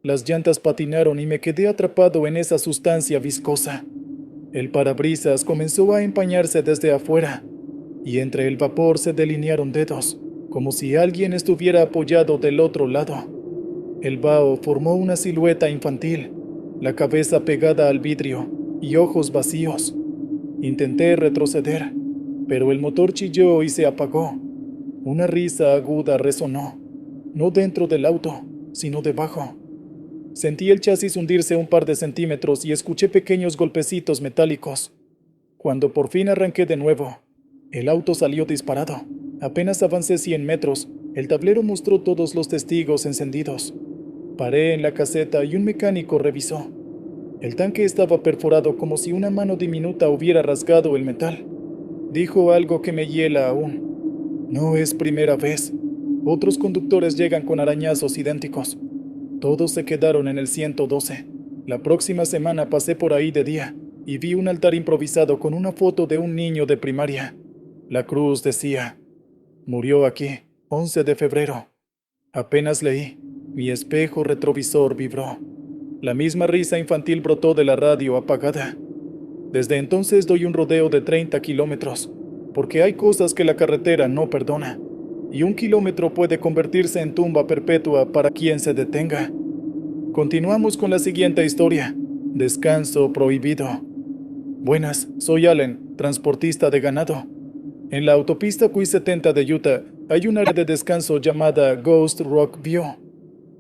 Las llantas patinaron y me quedé atrapado en esa sustancia viscosa. El parabrisas comenzó a empañarse desde afuera, y entre el vapor se delinearon dedos, como si alguien estuviera apoyado del otro lado. El vaho formó una silueta infantil, la cabeza pegada al vidrio y ojos vacíos. Intenté retroceder, pero el motor chilló y se apagó. Una risa aguda resonó, no dentro del auto, sino debajo. Sentí el chasis hundirse un par de centímetros y escuché pequeños golpecitos metálicos. Cuando por fin arranqué de nuevo, el auto salió disparado. Apenas avancé 100 metros, el tablero mostró todos los testigos encendidos. Paré en la caseta y un mecánico revisó. El tanque estaba perforado como si una mano diminuta hubiera rasgado el metal. Dijo algo que me hiela aún. No es primera vez. Otros conductores llegan con arañazos idénticos. Todos se quedaron en el 112. La próxima semana pasé por ahí de día y vi un altar improvisado con una foto de un niño de primaria. La cruz decía: «Murió aquí, 11 de febrero». Apenas leí, mi espejo retrovisor vibró. La misma risa infantil brotó de la radio apagada. Desde entonces doy un rodeo de 30 kilómetros, porque hay cosas que la carretera no perdona, y 1 kilómetro puede convertirse en tumba perpetua para quien se detenga. Continuamos con la siguiente historia, descanso prohibido. Buenas, soy Allen, transportista de ganado. En la autopista Q70 de Utah hay un área de descanso llamada Ghost Rock View.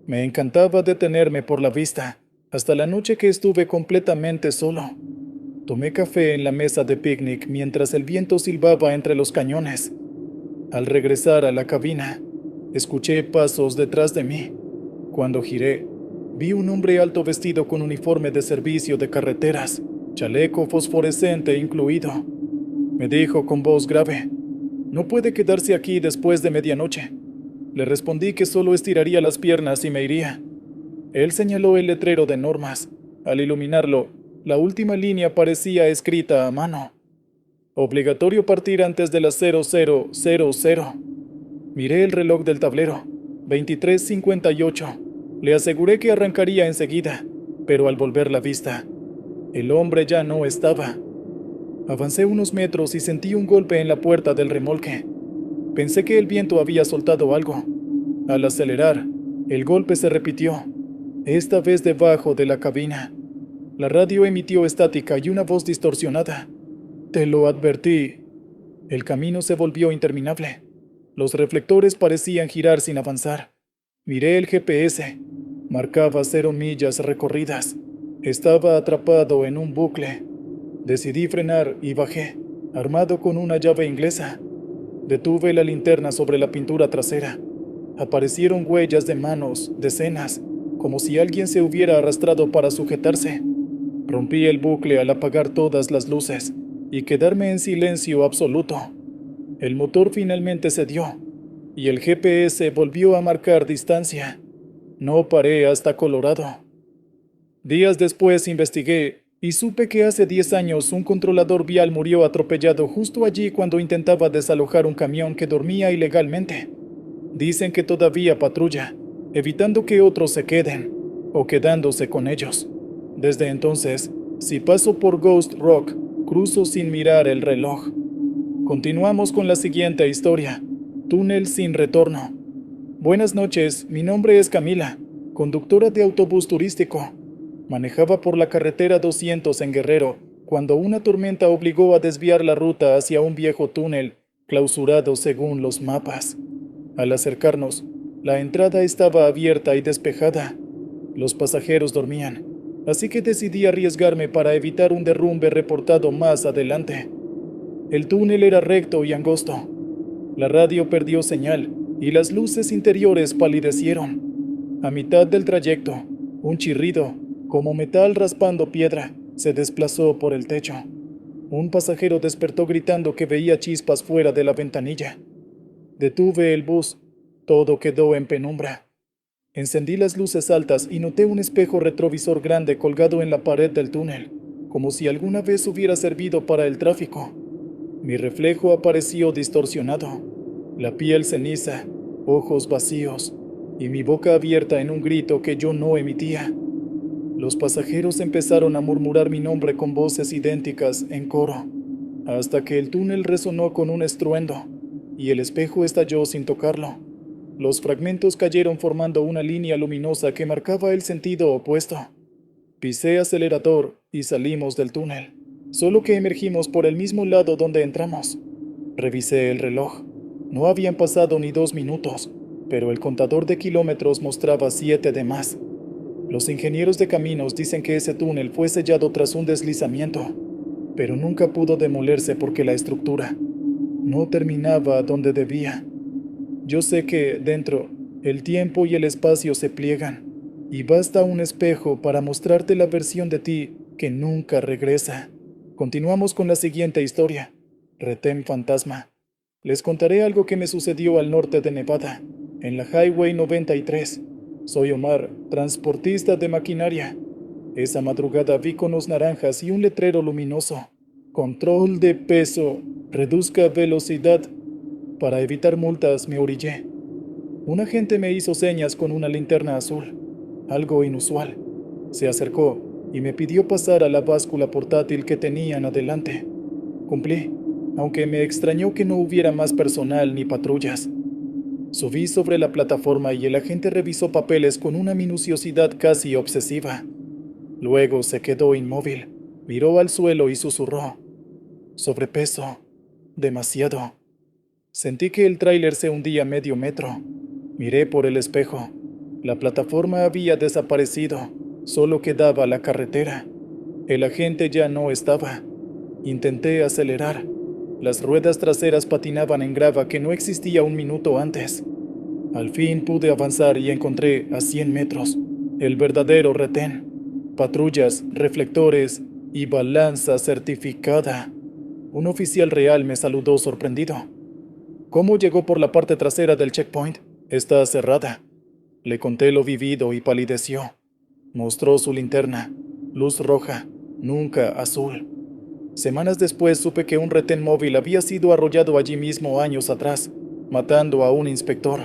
Me encantaba detenerme por la vista, hasta la noche que estuve completamente solo. Tomé café en la mesa de picnic mientras el viento silbaba entre los cañones. Al regresar a la cabina, escuché pasos detrás de mí. Cuando giré, vi un hombre alto vestido con uniforme de servicio de carreteras, chaleco fosforescente incluido. Me dijo con voz grave: «No puede quedarse aquí después de medianoche». Le respondí que solo estiraría las piernas y me iría. Él señaló el letrero de normas. Al iluminarlo, la última línea parecía escrita a mano: «Obligatorio partir antes de las 00:00». Miré el reloj del tablero, 23:58. Le aseguré que arrancaría enseguida, pero al volver la vista, El hombre ya no estaba. Avancé unos metros y sentí un golpe en la puerta del remolque. Pensé que el viento había soltado algo. Al acelerar, el golpe se repitió, esta vez debajo de la cabina. La radio emitió estática y una voz distorsionada. «Te lo advertí». El camino se volvió interminable. Los reflectores parecían girar sin avanzar. Miré el GPS. Marcaba 0 millas recorridas. Estaba atrapado en un bucle. Decidí frenar y bajé, armado con una llave inglesa. Detuve la linterna sobre la pintura trasera. Aparecieron huellas de manos, decenas, como si alguien se hubiera arrastrado para sujetarse. Rompí el bucle al apagar todas las luces y quedarme en silencio absoluto. El motor finalmente cedió y el GPS volvió a marcar distancia. No paré hasta Colorado. Días después investigué y supe que hace 10 años un controlador vial murió atropellado justo allí cuando intentaba desalojar un camión que dormía ilegalmente. Dicen que todavía patrulla, evitando que otros se queden o quedándose con ellos. Desde entonces, si paso por Ghost Rock, cruzo sin mirar el reloj. Continuamos con la siguiente historia: Túnel sin retorno. Buenas noches, mi nombre es Camila, conductora de autobús turístico. Manejaba por la carretera 200 en Guerrero, cuando una tormenta obligó a desviar la ruta hacia un viejo túnel, clausurado según los mapas. Al acercarnos, la entrada estaba abierta y despejada. Los pasajeros dormían, así que decidí arriesgarme para evitar un derrumbe reportado más adelante. El túnel era recto y angosto. La radio perdió señal y las luces interiores palidecieron. A mitad del trayecto, un chirrido, como metal raspando piedra, se desplazó por el techo. Un pasajero despertó gritando que veía chispas fuera de la ventanilla. Detuve el bus. Todo quedó en penumbra. Encendí las luces altas y noté un espejo retrovisor grande colgado en la pared del túnel, como si alguna vez hubiera servido para el tráfico. Mi reflejo apareció distorsionado, la piel ceniza, ojos vacíos y mi boca abierta en un grito que yo no emitía. Los pasajeros empezaron a murmurar mi nombre con voces idénticas en coro, hasta que el túnel resonó con un estruendo y el espejo estalló sin tocarlo. Los fragmentos cayeron formando una línea luminosa que marcaba el sentido opuesto. Pisé acelerador y salimos del túnel, solo que emergimos por el mismo lado donde entramos. Revisé el reloj. No habían pasado ni 2 minutos, pero el contador de kilómetros mostraba 7 de más. Los ingenieros de caminos dicen que ese túnel fue sellado tras un deslizamiento, pero nunca pudo demolerse porque la estructura no terminaba donde debía. Yo sé que, dentro, el tiempo y el espacio se pliegan, y basta un espejo para mostrarte la versión de ti que nunca regresa. Continuamos con la siguiente historia: Retén Fantasma. Les contaré algo que me sucedió al norte de Nevada, en la Highway 93. Soy Omar, transportista de maquinaria. Esa madrugada vi conos naranjas y un letrero luminoso: control de peso, reduzca velocidad. Para evitar multas me orillé. Un agente me hizo señas con una linterna azul, algo inusual. Se acercó y me pidió pasar a la báscula portátil que tenían adelante. Cumplí, aunque me extrañó que no hubiera más personal ni patrullas. Subí sobre la plataforma y el agente revisó papeles con una minuciosidad casi obsesiva. Luego se quedó inmóvil, miró al suelo y susurró: sobrepeso, demasiado. Sentí que el tráiler se hundía medio metro. Miré por el espejo. La plataforma había desaparecido. Solo quedaba la carretera. El agente ya no estaba. Intenté acelerar. Las ruedas traseras patinaban en grava que no existía un minuto antes. Al fin pude avanzar y encontré, a 100 metros, el verdadero retén. Patrullas, reflectores y balanza certificada. Un oficial real me saludó sorprendido. ¿Cómo llegó por la parte trasera del checkpoint? Está cerrada. Le conté lo vivido y palideció. Mostró su linterna. Luz roja, nunca azul. Semanas después supe que un retén móvil había sido arrollado allí mismo años atrás, matando a un inspector.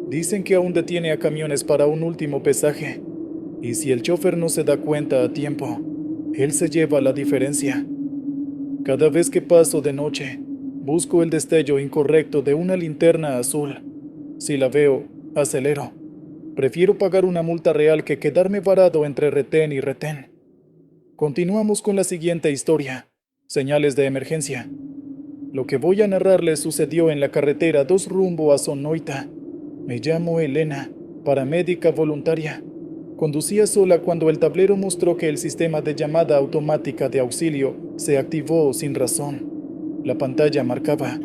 Dicen que aún detiene a camiones para un último pesaje. Y si el chofer no se da cuenta a tiempo, Él se lleva la diferencia. Cada vez que paso de noche, busco el destello incorrecto de una linterna azul. Si la veo, acelero. Prefiero pagar una multa real que quedarme varado entre retén y retén. Continuamos con la siguiente historia. Señales de emergencia. Lo que voy a narrarles sucedió en la carretera 2 rumbo a Sonoita. Me llamo Elena, paramédica voluntaria. Conducía sola cuando el tablero mostró que el sistema de llamada automática de auxilio se activó sin razón. La pantalla marcaba: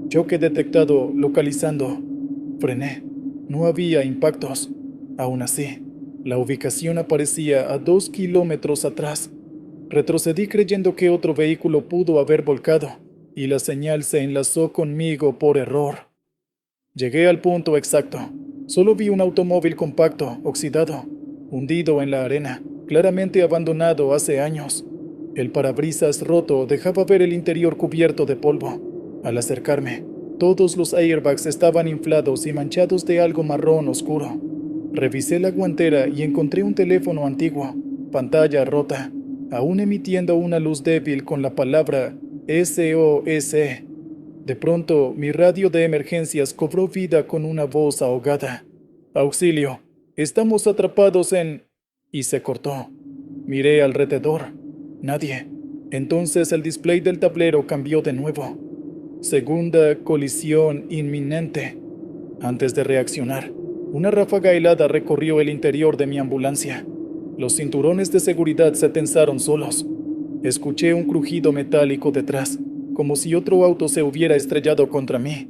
choque detectado, localizando. Frené. No había impactos. Aún así, la ubicación aparecía a 2 kilómetros atrás. Retrocedí creyendo que otro vehículo pudo haber volcado, y la señal se enlazó conmigo por error. Llegué al punto exacto. Solo vi un automóvil compacto, oxidado, hundido en la arena, claramente abandonado hace años. El parabrisas roto dejaba ver el interior cubierto de polvo. Al acercarme, todos los airbags estaban inflados y manchados de algo marrón oscuro. Revisé la guantera y encontré un teléfono antiguo, pantalla rota, aún emitiendo una luz débil con la palabra SOS. De pronto, mi radio de emergencias cobró vida con una voz ahogada. «Auxilio, estamos atrapados en...» Y se cortó. Miré alrededor. Nadie. Entonces el display del tablero cambió de nuevo. Segunda colisión inminente. Antes de reaccionar, una ráfaga helada recorrió el interior de mi ambulancia. Los cinturones de seguridad se tensaron solos. Escuché un crujido metálico detrás, como si otro auto se hubiera estrellado contra mí.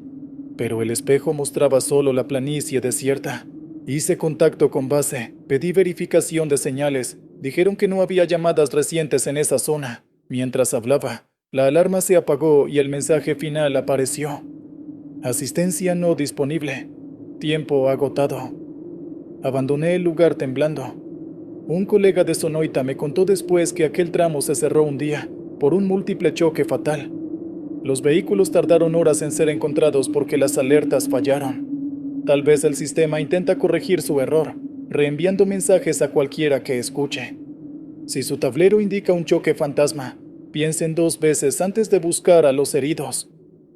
Pero el espejo mostraba solo la planicie desierta. Hice contacto con base, pedí verificación de señales. Dijeron que no había llamadas recientes en esa zona. Mientras hablaba, la alarma se apagó y el mensaje final apareció: asistencia no disponible. Tiempo agotado. Abandoné el lugar temblando. Un colega de Sonoita me contó después que aquel tramo se cerró un día por un múltiple choque fatal. Los vehículos tardaron horas en ser encontrados porque las alertas fallaron. Tal vez el sistema intenta corregir su error, reenviando mensajes a cualquiera que escuche. Si su tablero indica un choque fantasma, piensen 2 veces antes de buscar a los heridos.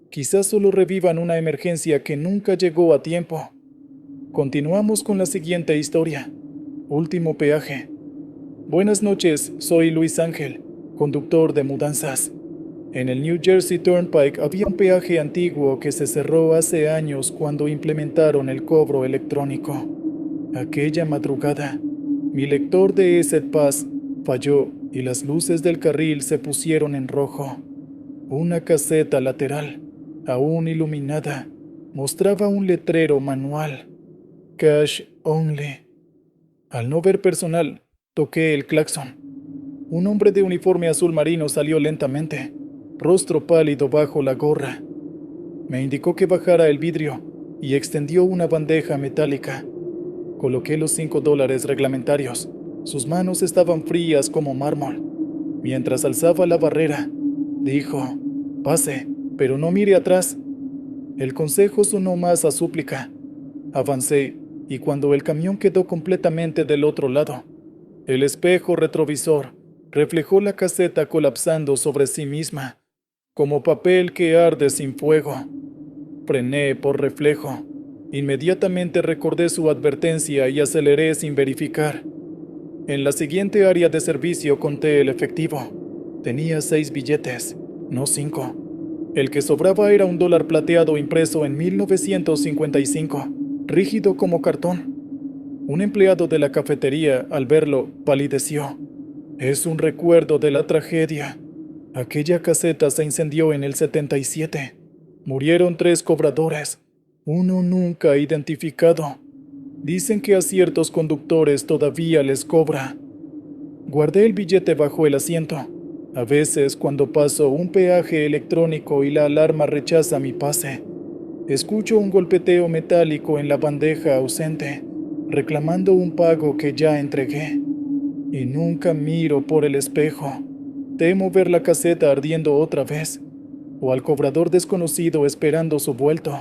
Quizás solo revivan una emergencia que nunca llegó a tiempo. Continuamos con la siguiente historia. Último peaje. Buenas noches, soy Luis Ángel, conductor de mudanzas. En el New Jersey Turnpike había un peaje antiguo que se cerró hace años cuando implementaron el cobro electrónico. Aquella madrugada, mi lector de EZ-Pass falló y las luces del carril se pusieron en rojo. Una caseta lateral, aún iluminada, mostraba un letrero manual: Cash Only. Al no ver personal, toqué el claxon. Un hombre de uniforme azul marino salió lentamente, rostro pálido bajo la gorra. Me indicó que bajara el vidrio y extendió una bandeja metálica. Coloqué los $5 reglamentarios. Sus manos estaban frías como mármol. Mientras alzaba la barrera, dijo: «Pase, pero no mire atrás». El consejo sonó más a súplica. Avancé, y cuando el camión quedó completamente del otro lado, el espejo retrovisor reflejó la caseta colapsando sobre sí misma, como papel que arde sin fuego. Frené por reflejo. Inmediatamente recordé su advertencia y aceleré sin verificar. En la siguiente área de servicio conté el efectivo. Tenía 6 billetes, no 5. El que sobraba era un $1 plateado impreso en 1955, rígido como cartón. Un empleado de la cafetería, al verlo, palideció. Es un recuerdo de la tragedia. Aquella caseta se incendió en el 77. Murieron 3 cobradores, uno nunca identificado. Dicen que a ciertos conductores todavía les cobra. Guardé el billete bajo el asiento. A veces, cuando paso un peaje electrónico y la alarma rechaza mi pase, escucho un golpeteo metálico en la bandeja ausente, reclamando un pago que ya entregué. Y nunca miro por el espejo. Temo ver la caseta ardiendo otra vez, o al cobrador desconocido esperando su vuelto.